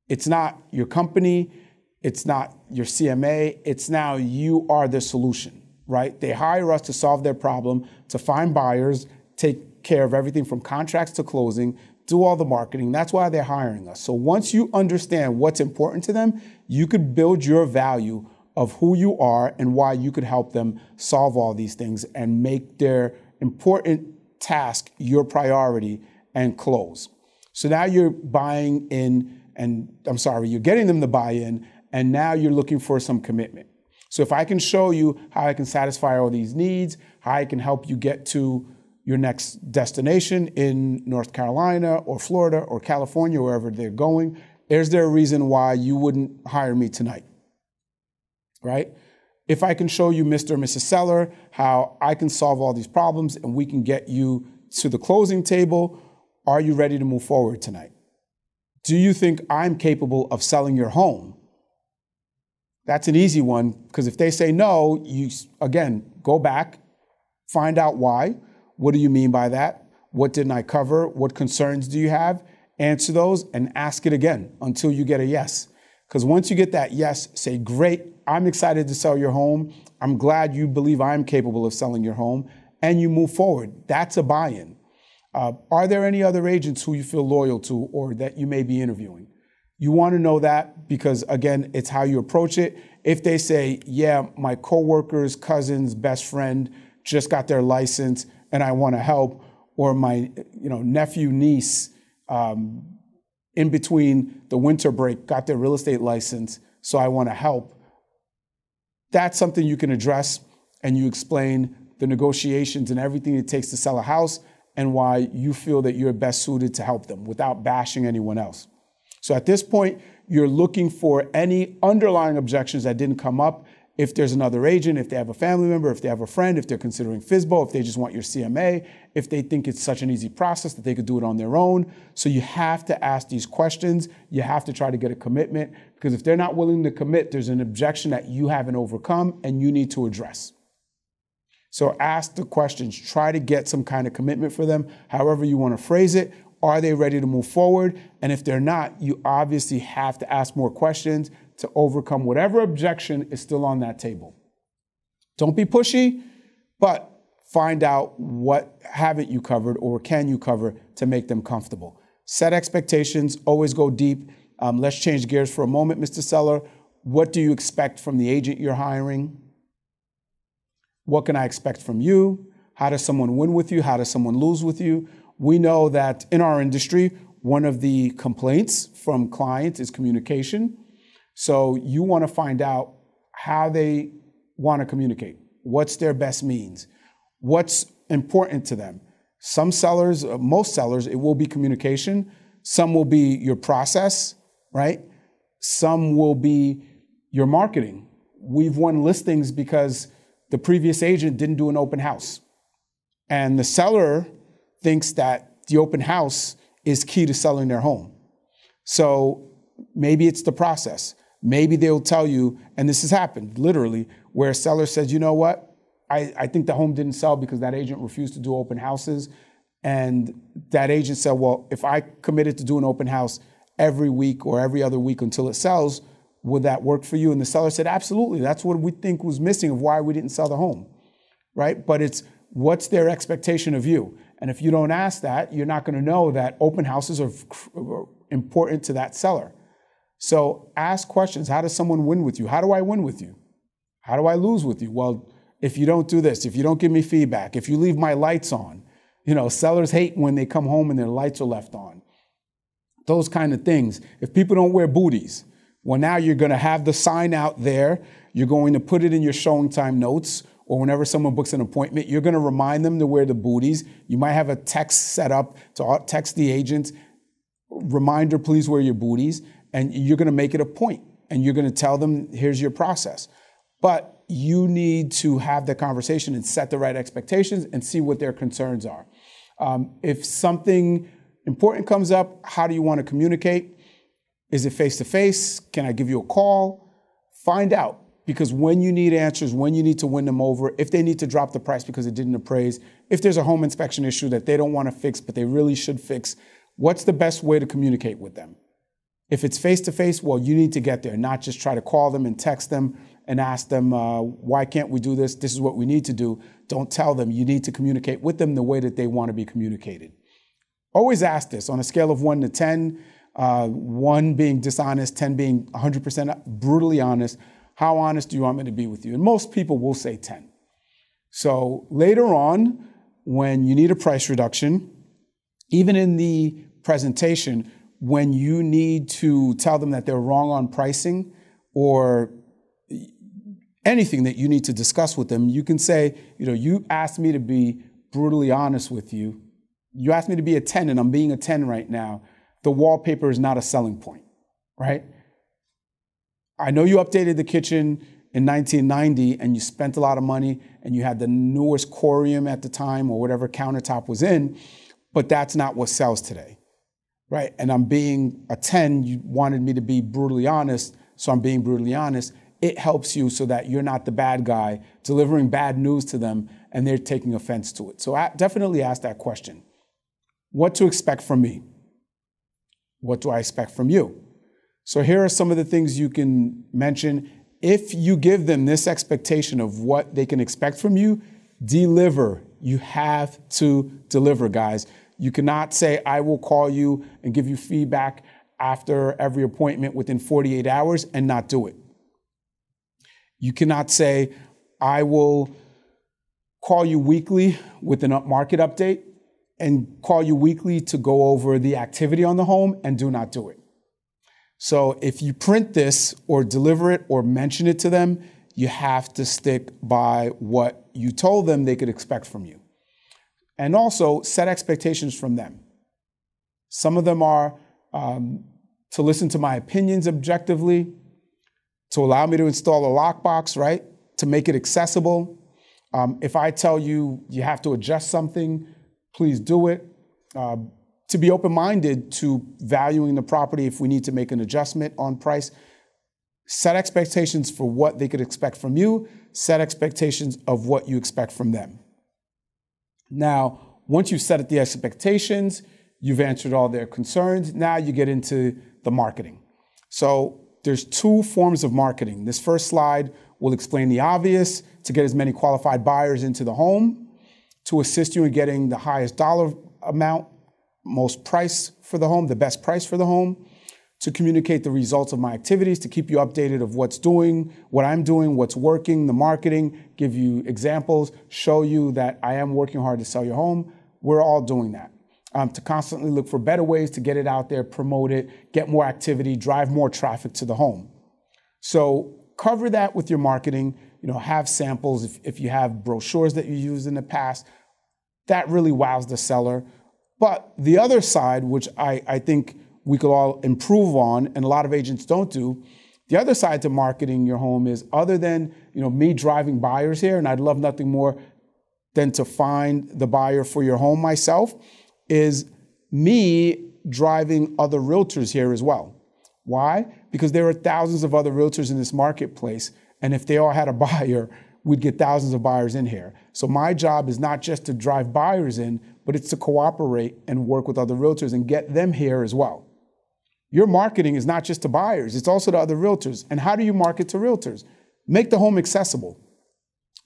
It's not your company, it's not your CMA, it's now you are the solution, right? They hire us to solve their problem, to find buyers, take care of everything from contracts to closing, do all the marketing. That's why they're hiring us. So once you understand what's important to them, you could build your value of who you are and why you could help them solve all these things and make their important task your priority and close. So now you're buying in, you're getting them to buy in, and now you're looking for some commitment. So if I can show you how I can satisfy all these needs, how I can help you get to your next destination in North Carolina or Florida or California, wherever they're going, is there a reason why you wouldn't hire me tonight? Right? If I can show you, Mr. or Mrs. Seller, how I can solve all these problems and we can get you to the closing table, are you ready to move forward tonight? Do you think I'm capable of selling your home? That's an easy one, because if they say no, you, again, go back, find out why. What do you mean by that? What didn't I cover? What concerns do you have? Answer those and ask it again until you get a yes. Because once you get that yes, say, great, I'm excited to sell your home. I'm glad you believe I'm capable of selling your home, and you move forward. That's a buy-in. Are there any other agents who you feel loyal to or that you may be interviewing? You want to know that because, again, it's how you approach it. If they say, yeah, my coworker's cousin's best friend just got their license and I want to help, or my nephew, niece, in between the winter break got their real estate license, so I want to help. That's something you can address, and you explain the negotiations and everything it takes to sell a house and why you feel that you're best suited to help them without bashing anyone else. So at this point, you're looking for any underlying objections that didn't come up. If there's another agent, if they have a family member, if they have a friend, if they're considering FSBO, if they just want your CMA, if they think it's such an easy process that they could do it on their own. So you have to ask these questions. You have to try to get a commitment, because if they're not willing to commit, there's an objection that you haven't overcome and you need to address. So ask the questions. Try to get some kind of commitment for them, however you want to phrase it. Are they ready to move forward? And if they're not, you obviously have to ask more questions to overcome whatever objection is still on that table. Don't be pushy, but find out what haven't you covered or can you cover to make them comfortable. Set expectations, always go deep. Let's change gears for a moment, Mr. Seller. What do you expect from the agent you're hiring? What can I expect from you? How does someone win with you? How does someone lose with you? We know that in our industry, one of the complaints from clients is communication. So you want to find out how they want to communicate. What's their best means? What's important to them? Some sellers, most sellers, it will be communication. Some will be your process, right? Some will be your marketing. We've won listings because the previous agent didn't do an open house. And the seller thinks that the open house is key to selling their home. So maybe it's the process. Maybe they'll tell you, and this has happened literally, where a seller says, you know what? I think the home didn't sell because that agent refused to do open houses. And that agent said, well, if I committed to do an open house every week or every other week until it sells, would that work for you? And the seller said, absolutely. That's what we think was missing of why we didn't sell the home, right? But it's what's their expectation of you? And if you don't ask that, you're not going to know that open houses are important to that seller. So ask questions. How does someone win with you? How do I win with you? How do I lose with you? Well, if you don't do this, if you don't give me feedback, if you leave my lights on, sellers hate when they come home and their lights are left on. Those kind of things. If people don't wear booties, well, now you're going to have the sign out there. You're going to put it in your showing time notes, or whenever someone books an appointment, you're going to remind them to wear the booties. You might have a text set up to text the agent, reminder, please wear your booties. And you're going to make it a point, and you're going to tell them, here's your process. But you need to have the conversation and set the right expectations and see what their concerns are. If something important comes up, how do you want to communicate? Is it face-to-face? Can I give you a call? Find out, because when you need answers, when you need to win them over, if they need to drop the price because it didn't appraise, if there's a home inspection issue that they don't want to fix but they really should fix, what's the best way to communicate with them? If it's face-to-face, well, you need to get there, not just try to call them and text them and ask them, why can't we do this? This is what we need to do. Don't tell them. You need to communicate with them the way that they want to be communicated. Always ask this on a scale of 1 to 10, 1 being dishonest, 10 being 100% brutally honest. How honest do you want me to be with you? And most people will say 10. So later on, when you need a price reduction, even in the presentation, when you need to tell them that they're wrong on pricing or anything that you need to discuss with them, you can say, you asked me to be brutally honest with you. You asked me to be a 10 and I'm being a 10 right now. The wallpaper is not a selling point, right? I know you updated the kitchen in 1990 and you spent a lot of money and you had the newest Corium at the time or whatever countertop was in, but that's not what sells today. Right, and I'm being a 10, you wanted me to be brutally honest, so I'm being brutally honest. It helps you so that you're not the bad guy delivering bad news to them and they're taking offense to it. So definitely ask that question. What to expect from me? What do I expect from you? So here are some of the things you can mention. If you give them this expectation of what they can expect from you, deliver. You have to deliver, guys. You cannot say, I will call you and give you feedback after every appointment within 48 hours and not do it. You cannot say, I will call you weekly with a market update and call you weekly to go over the activity on the home and do not do it. So if you print this or deliver it or mention it to them, you have to stick by what you told them they could expect from you. And also set expectations from them. Some of them are to listen to my opinions objectively, to allow me to install a lockbox, right? To make it accessible. If I tell you you have to adjust something, please do it. To be open-minded to valuing the property if we need to make an adjustment on price. Set expectations for what they could expect from you. Set expectations of what you expect from them. Now, once you've set the expectations, you've answered all their concerns, now you get into the marketing. So there's 2 forms of marketing. This first slide will explain the obvious, to get as many qualified buyers into the home, to assist you in getting the highest dollar amount, most price for the home, the best price for the home, to communicate the results of my activities, to keep you updated of what I'm doing, what's working, the marketing, give you examples, show you that I am working hard to sell your home. We're all doing that. To constantly look for better ways to get it out there, promote it, get more activity, drive more traffic to the home. So cover that with your marketing, have samples. If you have brochures that you used in the past, that really wows the seller. But the other side, which I think we could all improve on, and a lot of agents don't do. The other side to marketing your home is, other than me driving buyers here, and I'd love nothing more than to find the buyer for your home myself, is me driving other realtors here as well. Why? Because there are thousands of other realtors in this marketplace, and if they all had a buyer, we'd get thousands of buyers in here. So my job is not just to drive buyers in, but it's to cooperate and work with other realtors and get them here as well. Your marketing is not just to buyers, it's also to other realtors. And how do you market to realtors? Make the home accessible.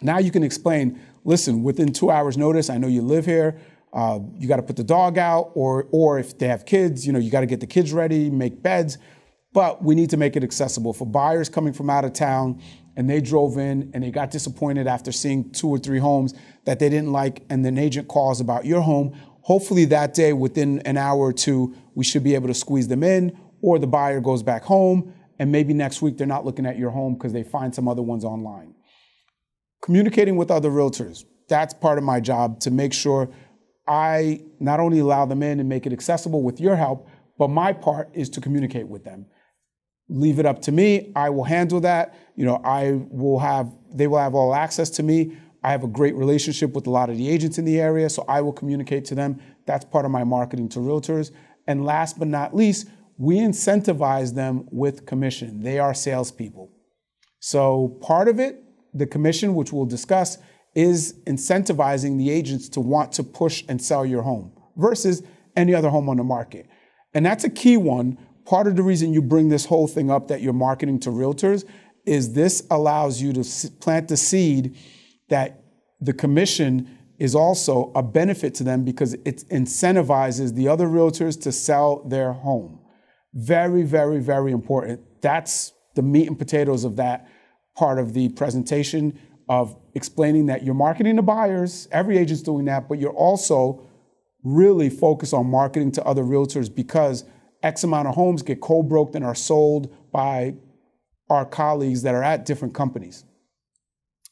Now you can explain, listen, within 2 hours notice, I know you live here, you got to put the dog out, or if they have kids, you got to get the kids ready, make beds, but we need to make it accessible for buyers coming from out of town and they drove in and they got disappointed after seeing 2 or 3 homes that they didn't like, and an agent calls about your home. Hopefully that day, within an hour or two, we should be able to squeeze them in, or the buyer goes back home, and maybe next week they're not looking at your home because they find some other ones online. Communicating with other realtors, that's part of my job, to make sure I not only allow them in and make it accessible with your help, but my part is to communicate with them. Leave it up to me. I will handle that. They will have all access to me. I have a great relationship with a lot of the agents in the area, so I will communicate to them. That's part of my marketing to realtors. And last but not least, we incentivize them with commission. They are salespeople. So part of it, the commission, which we'll discuss, is incentivizing the agents to want to push and sell your home versus any other home on the market. And that's a key one. Part of the reason you bring this whole thing up, that you're marketing to realtors, is this allows you to plant the seed that the commission is also a benefit to them, because it incentivizes the other realtors to sell their home. Very, very, very important. That's the meat and potatoes of that part of the presentation, of explaining that you're marketing to buyers. Every agent's doing that, but you're also really focused on marketing to other realtors, because X amount of homes get cold broked and are sold by our colleagues that are at different companies.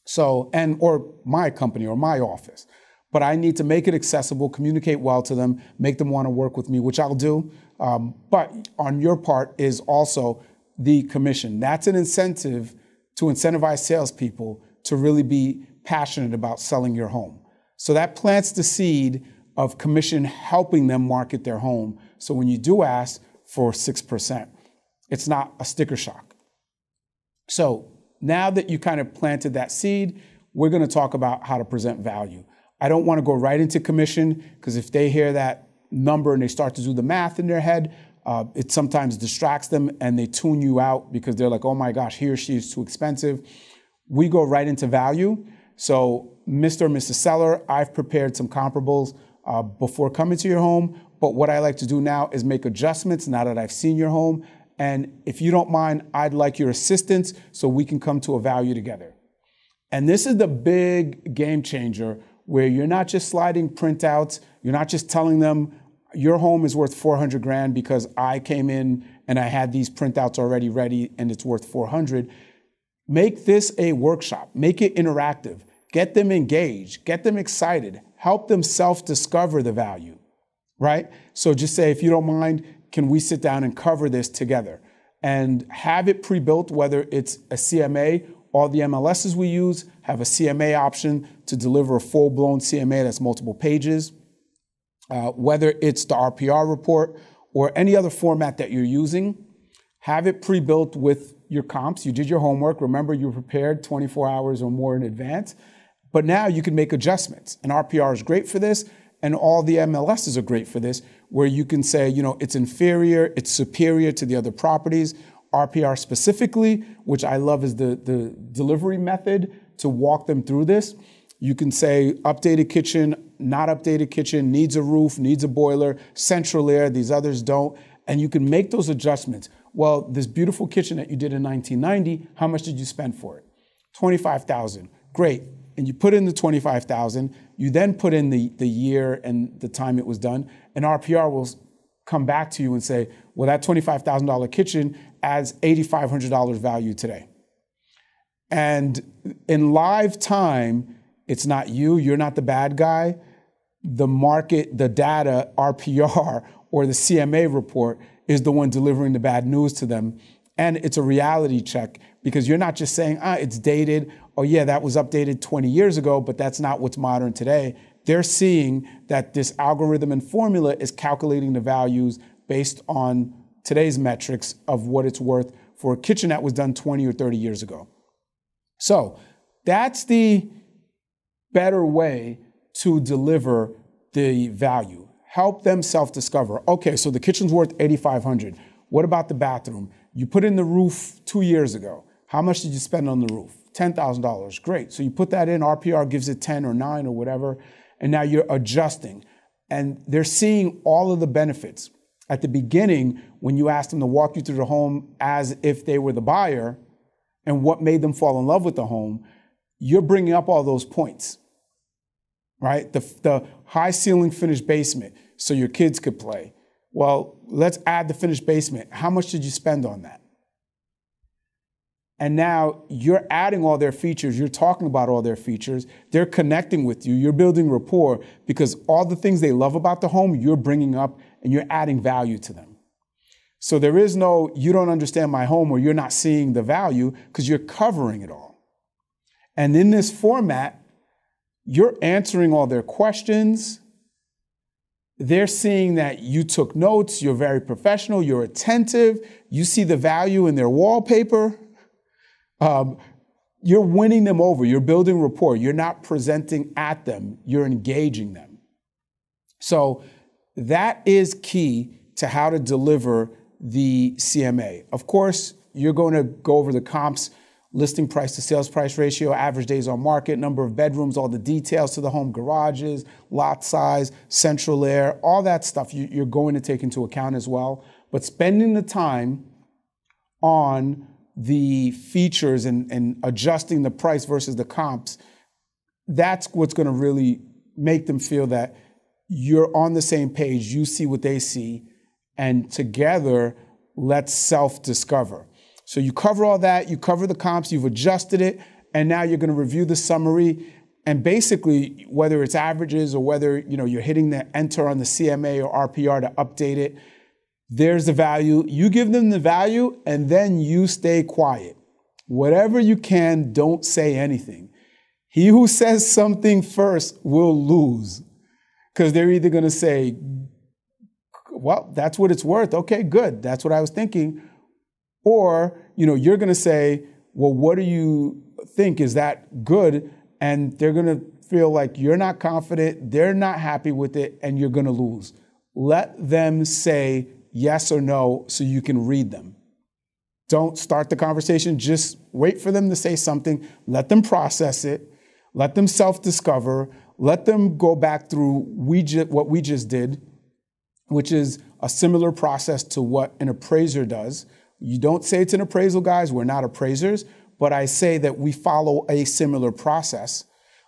So, or my company or my office. But I need to make it accessible, communicate well to them, make them want to work with me, which I'll do. But on your part is also the commission. That's an incentive to incentivize salespeople to really be passionate about selling your home. So that plants the seed of commission helping them market their home. So when you do ask for 6%, it's not a sticker shock. So now that you kind of planted that seed, we're going to talk about how to present value. I don't want to go right into commission, because if they hear that number and they start to do the math in their head, it sometimes distracts them and they tune you out, because they're like, oh my gosh, he or she is too expensive. We go right into value. So Mr. or Mrs. Seller, I've prepared some comparables before coming to your home, but what I like to do now is make adjustments now that I've seen your home. And if you don't mind, I'd like your assistance so we can come to a value together. And this is the big game changer, where you're not just sliding printouts, you're not just telling them your home is worth 400 grand because I came in and I had these printouts already ready and it's worth 400. Make this a workshop, make it interactive, get them engaged, get them excited, help them self-discover the value, right? So just say, if you don't mind, can we sit down and cover this together? And have it pre-built, whether it's a CMA. All the MLSs we use have a CMA option to deliver a full-blown CMA that's multiple pages. Whether it's the RPR report or any other format that you're using, have it pre-built with your comps. You did your homework. Remember, you prepared 24 hours or more in advance. But now you can make adjustments. And RPR is great for this, and all the MLSs are great for this, where you can say, it's inferior, it's superior to the other properties. RPR specifically, which I love, is the delivery method to walk them through this. You can say updated kitchen, not updated kitchen, needs a roof, needs a boiler, central air, these others don't. And you can make those adjustments. Well, this beautiful kitchen that you did in 1990, how much did you spend for it? $25,000. Great. And you put in the $25,000. You then put in the year and the time it was done. And RPR will come back to you and say, well, that $25,000 kitchen adds $8,500 value today. And in live time, it's not you, you're not the bad guy. The market, the data, RPR, or the CMA report is the one delivering the bad news to them. And it's a reality check, because you're not just saying, it's dated, or yeah, that was updated 20 years ago, but that's not what's modern today. They're seeing that this algorithm and formula is calculating the values based on today's metrics of what it's worth for a kitchen that was done 20 or 30 years ago. So That's the better way to deliver the value. Help them self-discover. Okay, so the kitchen's worth $8,500. What about the bathroom? You put in the roof 2 years ago. How much did you spend on the roof? $10,000. Great. So you put that in, RPR gives it 10 or 9 or whatever, and now you're adjusting. And they're seeing all of the benefits. At the beginning, when you asked them to walk you through the home as if they were the buyer and what made them fall in love with the home, you're bringing up all those points, right? The high ceiling finished basement so your kids could play. Well, let's add the finished basement. How much did you spend on that? And now you're adding all their features. You're talking about all their features. They're connecting with you. You're building rapport because all the things they love about the home, you're bringing up and you're adding value to them. So there is no, you don't understand my home or you're not seeing the value because you're covering it all. And in this format, you're answering all their questions. They're seeing that you took notes. You're very professional. You're attentive. You see the value in their wallpaper. You're winning them over. You're building rapport. You're not presenting at them. You're engaging them. So that is key to how to deliver the CMA. Of course, you're going to go over the comps, listing price to sales price ratio, average days on market, number of bedrooms, all the details to the home, garages, lot size, central air, all that stuff you're going to take into account as well. But spending the time on the features and adjusting the price versus the comps, that's what's going to really make them feel that you're on the same page, you see what they see, and together, let's self-discover. So you cover all that, you cover the comps, you've adjusted it, and now you're going to review the summary, and basically, whether it's averages or whether you're hitting the enter on the CMA or RPR to update it, there's the value. You give them the value, and then you stay quiet. Whatever you can, don't say anything. He who says something first will lose, because they're either going to say, well, that's what it's worth. Okay, good. That's what I was thinking. Or, you're going to say, well, what do you think? Is that good? And they're going to feel like you're not confident, they're not happy with it, and you're going to lose. Let them say yes or no so you can read them. Don't start the conversation. Just wait for them to say something. Let them process it. Let them self-discover. Let them go back through what we just did, which is a similar process to what an appraiser does. You don't say it's an appraisal, guys. We're not appraisers, but I say that we follow a similar process.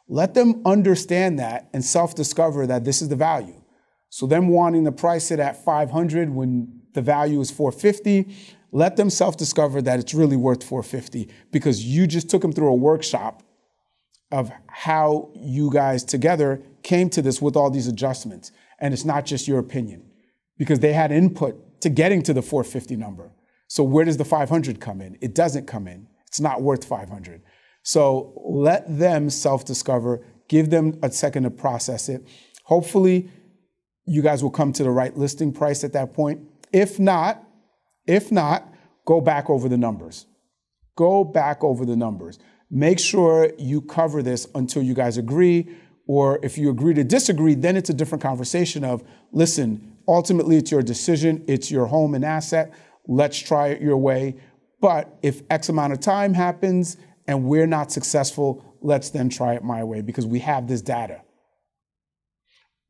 Let them understand that and self-discover that this is the value. So them wanting to price it at $500 when the value is $450, let them self-discover that it's really worth $450 because you just took them through a workshop of how you guys together came to this with all these adjustments. And it's not just your opinion because they had input to getting to the $450 number. So where does the $500 come in? It doesn't come in. It's not worth $500. So let them self-discover, give them a second to process it. Hopefully, you guys will come to the right listing price at that point. If not, go back over the numbers. Go back over the numbers. Make sure you cover this until you guys agree, or if you agree to disagree, then it's a different conversation of, listen, ultimately it's your decision, it's your home and asset, let's try it your way. But if X amount of time happens and we're not successful, let's then try it my way because we have this data.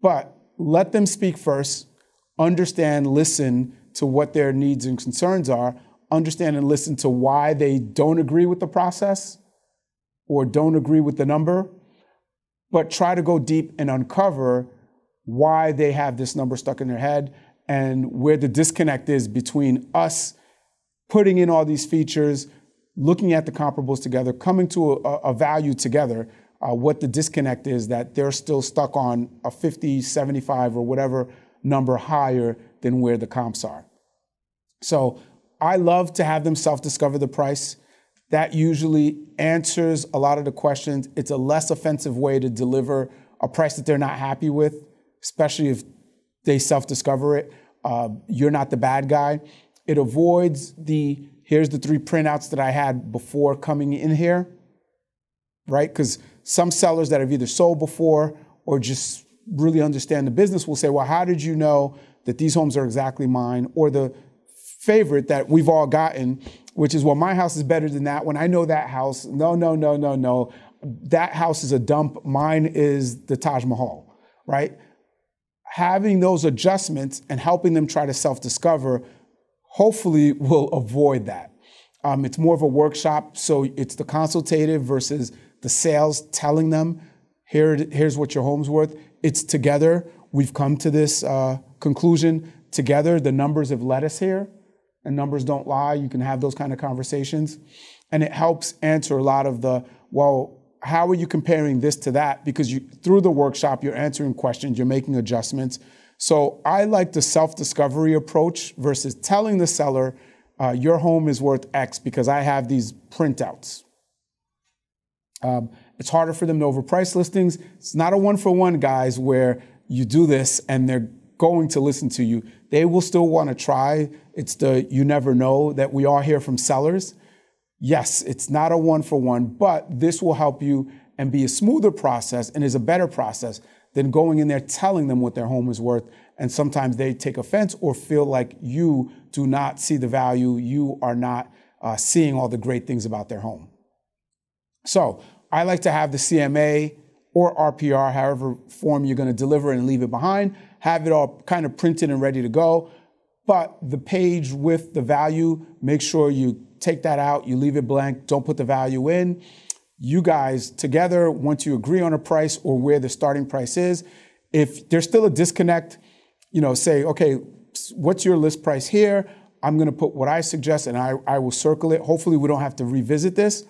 But let them speak first, understand, listen to what their needs and concerns are, understand and listen to why they don't agree with the process or don't agree with the number, but try to go deep and uncover why they have this number stuck in their head and where the disconnect is between us putting in all these features, looking at the comparables together, coming to a value together, what the disconnect is that they're still stuck on a 50, 75 or whatever number higher than where the comps are. So I love to have them self-discover the price. That usually answers a lot of the questions. It's a less offensive way to deliver a price that they're not happy with, especially if they self-discover it. You're not the bad guy. It avoids here's the 3 printouts that I had before coming in here. right? Because some sellers that have either sold before or just really understand the business will say, well, how did you know that these homes are exactly mine? Or the favorite that we've all gotten, which is, well, my house is better than that one. I know that house. No, no, no, no, no. That house is a dump. Mine is the Taj Mahal, right? Having those adjustments and helping them try to self-discover hopefully will avoid that. It's more of a workshop, so it's the consultative versus the sales telling them, here's what your home's worth. It's together. We've come to this conclusion together. The numbers have led us here, and numbers don't lie. You can have those kind of conversations. And it helps answer a lot of the, well, how are you comparing this to that? Because through the workshop, you're answering questions, you're making adjustments. So I like the self-discovery approach versus telling the seller, your home is worth X because I have these printouts. It's harder for them to overprice listings. It's not a one-for-one, guys, where you do this and they're going to listen to you. They will still want to try. It's the you never know that we all hear from sellers. Yes, it's not a one-for-one, but this will help you and be a smoother process and is a better process than going in there telling them what their home is worth. And sometimes they take offense or feel like you do not see the value. You are not seeing all the great things about their home. So I like to have the CMA or RPR, however form you're going to deliver and leave it behind, have it all kind of printed and ready to go. But the page with the value, make sure you take that out, you leave it blank, don't put the value in. You guys together, once you agree on a price or where the starting price is, if there's still a disconnect, say, okay, what's your list price here? I'm going to put what I suggest and I will circle it. Hopefully we don't have to revisit this,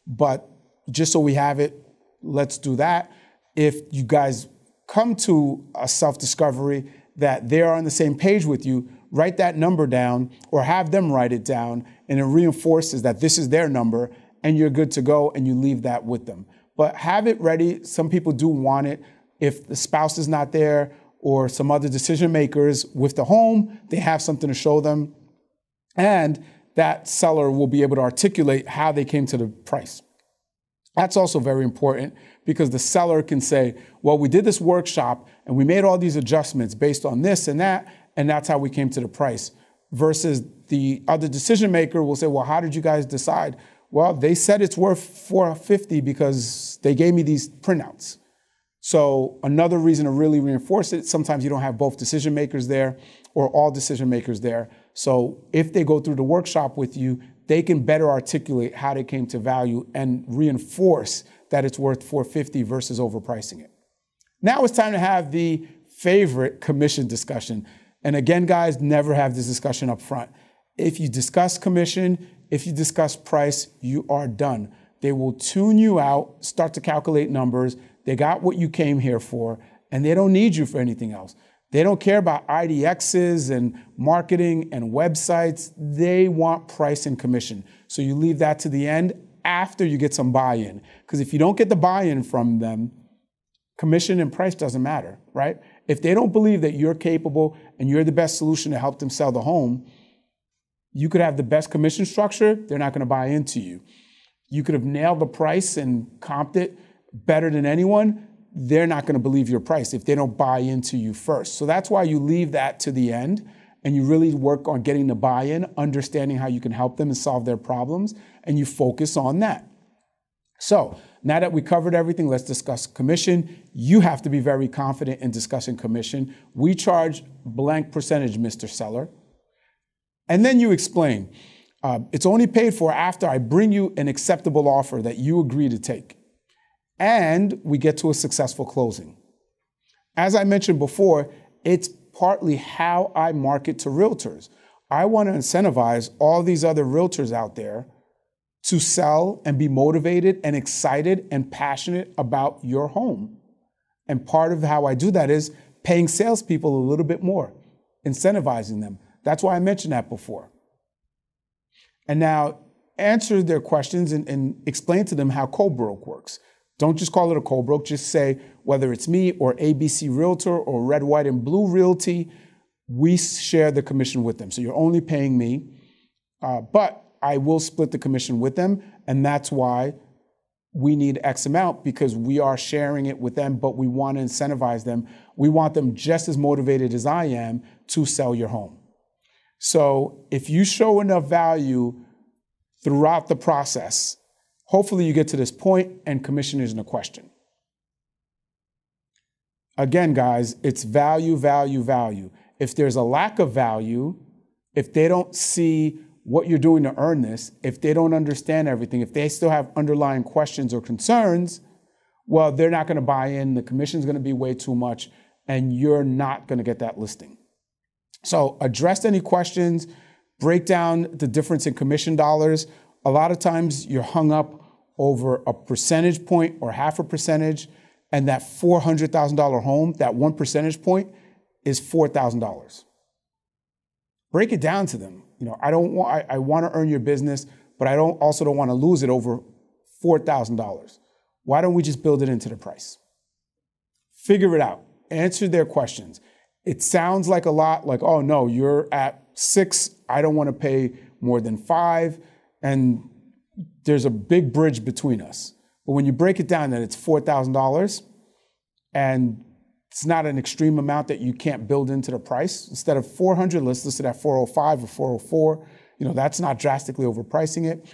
but just so we have it, let's do that. If you guys come to a self-discovery that they're on the same page with you, write that number down or have them write it down, and it reinforces that this is their number and you're good to go, and you leave that with them. But have it ready. Some people do want it. If the spouse is not there or some other decision makers with the home, they have something to show them. And that seller will be able to articulate how they came to the price. That's also very important because the seller can say, well, we did this workshop and we made all these adjustments based on this and that's how we came to the price. Versus the other decision maker will say, well, how did you guys decide? Well, they said it's worth $450 because they gave me these printouts. So another reason to really reinforce it, sometimes you don't have both decision makers there or all decision makers there. So if they go through the workshop with you, they can better articulate how they came to value and reinforce that it's worth $450 versus overpricing it. Now it's time to have the favorite commission discussion. And again, guys, never have this discussion up front. If you discuss commission, if you discuss price, you are done. They will tune you out, start to calculate numbers. They got what you came here for, and they don't need you for anything else. They don't care about IDXs and marketing and websites. They want price and commission. So you leave that to the end after you get some buy-in. Because if you don't get the buy-in from them, commission and price doesn't matter, right? If they don't believe that you're capable and you're the best solution to help them sell the home, you could have the best commission structure, they're not going to buy into you. You could have nailed the price and comped it better than anyone, they're not going to believe your price if they don't buy into you first. So that's why you leave that to the end and you really work on getting the buy-in, understanding how you can help them and solve their problems, and you focus on that. So now that we covered everything, let's discuss commission. You have to be very confident in discussing commission. We charge blank percentage, Mr. Seller. And then you explain, it's only paid for after I bring you an acceptable offer that you agree to take. And we get to a successful closing. As I mentioned before, it's partly how I market to realtors. I want to incentivize all these other realtors out there to sell and be motivated and excited and passionate about your home. And part of how I do that is paying salespeople a little bit more, incentivizing them. That's why I mentioned that before. And now answer their questions and explain to them how co-broke works. Don't just call it a co-broke, just say whether it's me or ABC Realtor or Red, White, and Blue Realty, we share the commission with them. So you're only paying me, but I will split the commission with them, and that's why we need X amount because we are sharing it with them, but we want to incentivize them. We want them just as motivated as I am to sell your home. So if you show enough value throughout the process, hopefully you get to this point and commission isn't a question. Again, guys, it's value, value, value. If there's a lack of value, if they don't see what you're doing to earn this, if they don't understand everything, if they still have underlying questions or concerns, well, they're not going to buy in. The commission's going to be way too much, and you're not going to get that listing. So address any questions, break down the difference in commission dollars. A lot of times you're hung up over a percentage point or half a percentage, and that $400,000 home, that 1 percentage point is $4,000. Break it down to them. I want to earn your business, but I also don't want to lose it over $4,000. Why don't we just build it into the price? Figure it out. Answer their questions. It sounds like a lot, like, oh no, you're at 6, I don't want to pay more than 5, and there's a big bridge between us. But when you break it down that it's $4,000, and it's not an extreme amount that you can't build into the price. Instead of 400, let's list it at 405 or 404. That's not drastically overpricing it.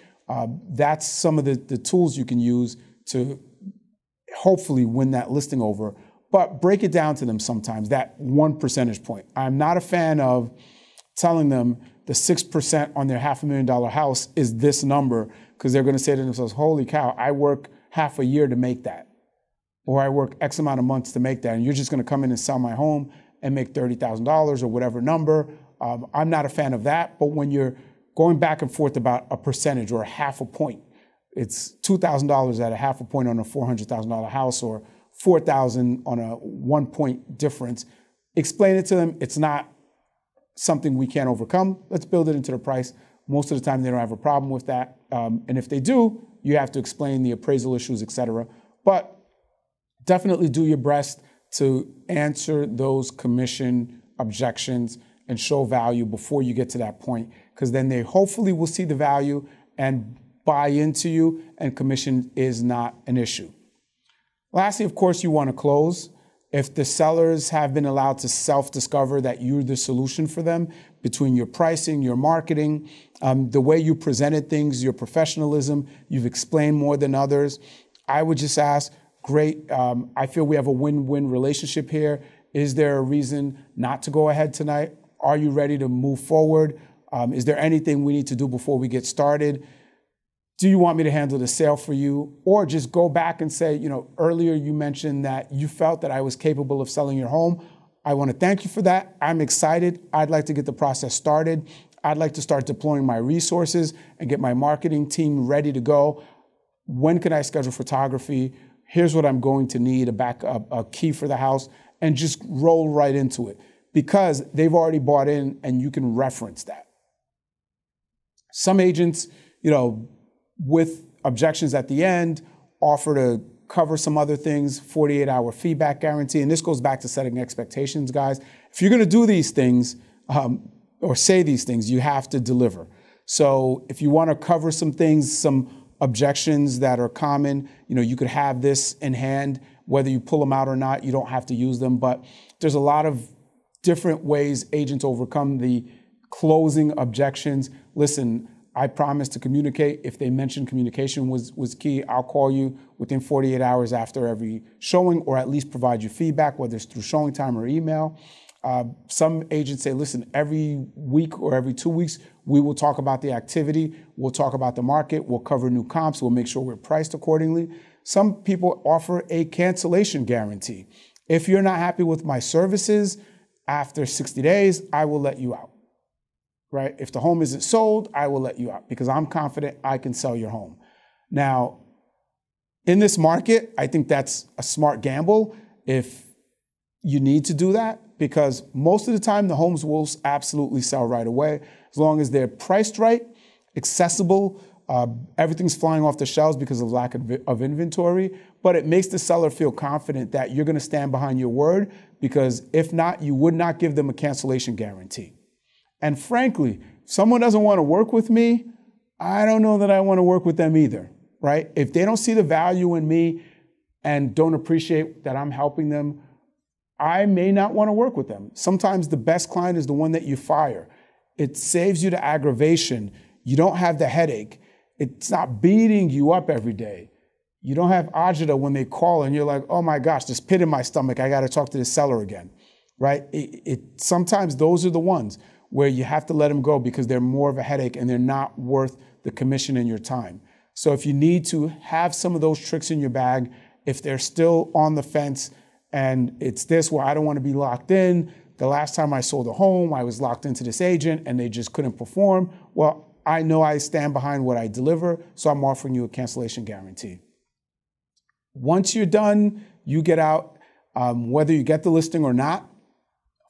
That's some of the tools you can use to hopefully win that listing over. But break it down to them sometimes, that 1 percentage point. I'm not a fan of telling them the 6% on their $500,000 house is this number, because they're going to say to themselves, holy cow, I work half a year to make that. Or I work X amount of months to make that, and you're just going to come in and sell my home and make $30,000 or whatever number. I'm not a fan of that, but when you're going back and forth about a percentage or a half a point, it's $2,000 at a half a point on a $400,000 house, or $4,000 on a 1 point difference. Explain it to them. It's not something we can't overcome. Let's build it into the price. Most of the time, they don't have a problem with that. And if they do, you have to explain the appraisal issues, et cetera. But definitely do your best to answer those commission objections and show value before you get to that point, because then they hopefully will see the value and buy into you, and commission is not an issue. Lastly, of course, you want to close. If the sellers have been allowed to self-discover that you're the solution for them between your pricing, your marketing, the way you presented things, your professionalism, you've explained more than others, I would just ask, great, I feel we have a win-win relationship here. Is there a reason not to go ahead tonight? Are you ready to move forward? Is there anything we need to do before we get started? Do you want me to handle the sale for you? Or just go back and say, earlier you mentioned that you felt that I was capable of selling your home. I want to thank you for that. I'm excited. I'd like to get the process started. I'd like to start deploying my resources and get my marketing team ready to go. When can I schedule photography? Here's what I'm going to need, a key for the house, and just roll right into it, because they've already bought in and you can reference that. Some agents, with objections at the end, offer to cover some other things, 48-hour feedback guarantee. And this goes back to setting expectations, guys. If you're going to do these things or say these things, you have to deliver. So if you want to cover some things, some objections that are common, you could have this in hand. Whether you pull them out or not, you don't have to use them. But there's a lot of different ways agents overcome the closing objections. Listen, I promise to communicate. If they mention communication was key, I'll call you within 48 hours after every showing, or at least provide you feedback, whether it's through showing time or email. Some agents say, listen, every week or every 2 weeks, we will talk about the activity. We'll talk about the market. We'll cover new comps. We'll make sure we're priced accordingly. Some people offer a cancellation guarantee. If you're not happy with my services, after 60 days, I will let you out. Right? If the home isn't sold, I will let you out, because I'm confident I can sell your home. Now, in this market, I think that's a smart gamble if you need to do that, because most of the time the homes will absolutely sell right away, as long as they're priced right, accessible, everything's flying off the shelves because of lack of inventory, but it makes the seller feel confident that you're going to stand behind your word, because if not, you would not give them a cancellation guarantee. And frankly, if someone doesn't want to work with me, I don't know that I want to work with them either, right? If they don't see the value in me and don't appreciate that I'm helping them, I may not want to work with them. Sometimes the best client is the one that you fire. It saves you the aggravation. You don't have the headache. It's not beating you up every day. You don't have agita when they call and you're like, oh my gosh, this pit in my stomach, I got to talk to the seller again, right? Sometimes those are the ones where you have to let them go because they're more of a headache and they're not worth the commission in your time. So if you need to have some of those tricks in your bag, if they're still on the fence and it's this where I don't want to be locked in, the last time I sold a home, I was locked into this agent and they just couldn't perform. Well, I know I stand behind what I deliver, so I'm offering you a cancellation guarantee. Once you're done, you get out, whether you get the listing or not,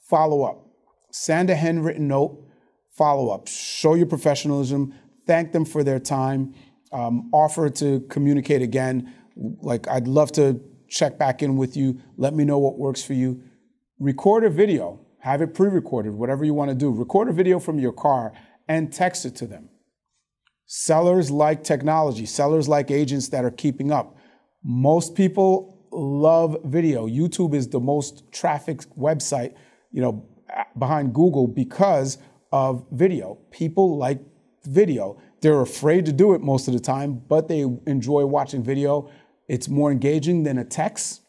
follow up. Send a handwritten note, follow up. Show your professionalism, thank them for their time, offer to communicate again. Like, I'd love to check back in with you. Let me know what works for you. Record a video, have it pre-recorded, whatever you want to do. Record a video from your car and text it to them. Sellers like technology. Sellers like agents that are keeping up. Most people love video. YouTube is the most trafficked website, behind Google because of video. People like video. They're afraid to do it most of the time, but they enjoy watching video. It's more engaging than a text.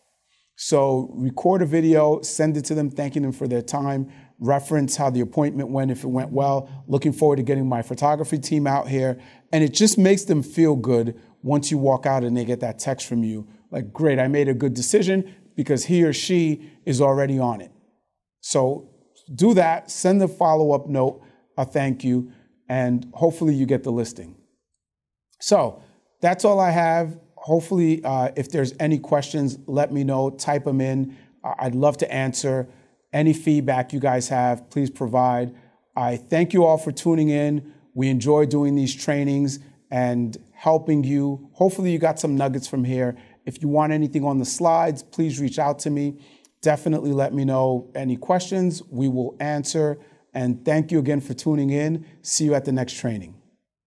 So record a video, send it to them, thanking them for their time, reference how the appointment went, if it went well, looking forward to getting my photography team out here. And it just makes them feel good once you walk out and they get that text from you. Like, great, I made a good decision because he or she is already on it. So do that, send a follow-up note, a thank you, and hopefully you get the listing. So that's all I have. Hopefully, if there's any questions, let me know, type them in. I'd love to answer. Any feedback you guys have, please provide. I thank you all for tuning in. We enjoy doing these trainings and helping you. Hopefully you got some nuggets from here. If you want anything on the slides, please reach out to me. Definitely let me know any questions. We will answer. And thank you again for tuning in. See you at the next training.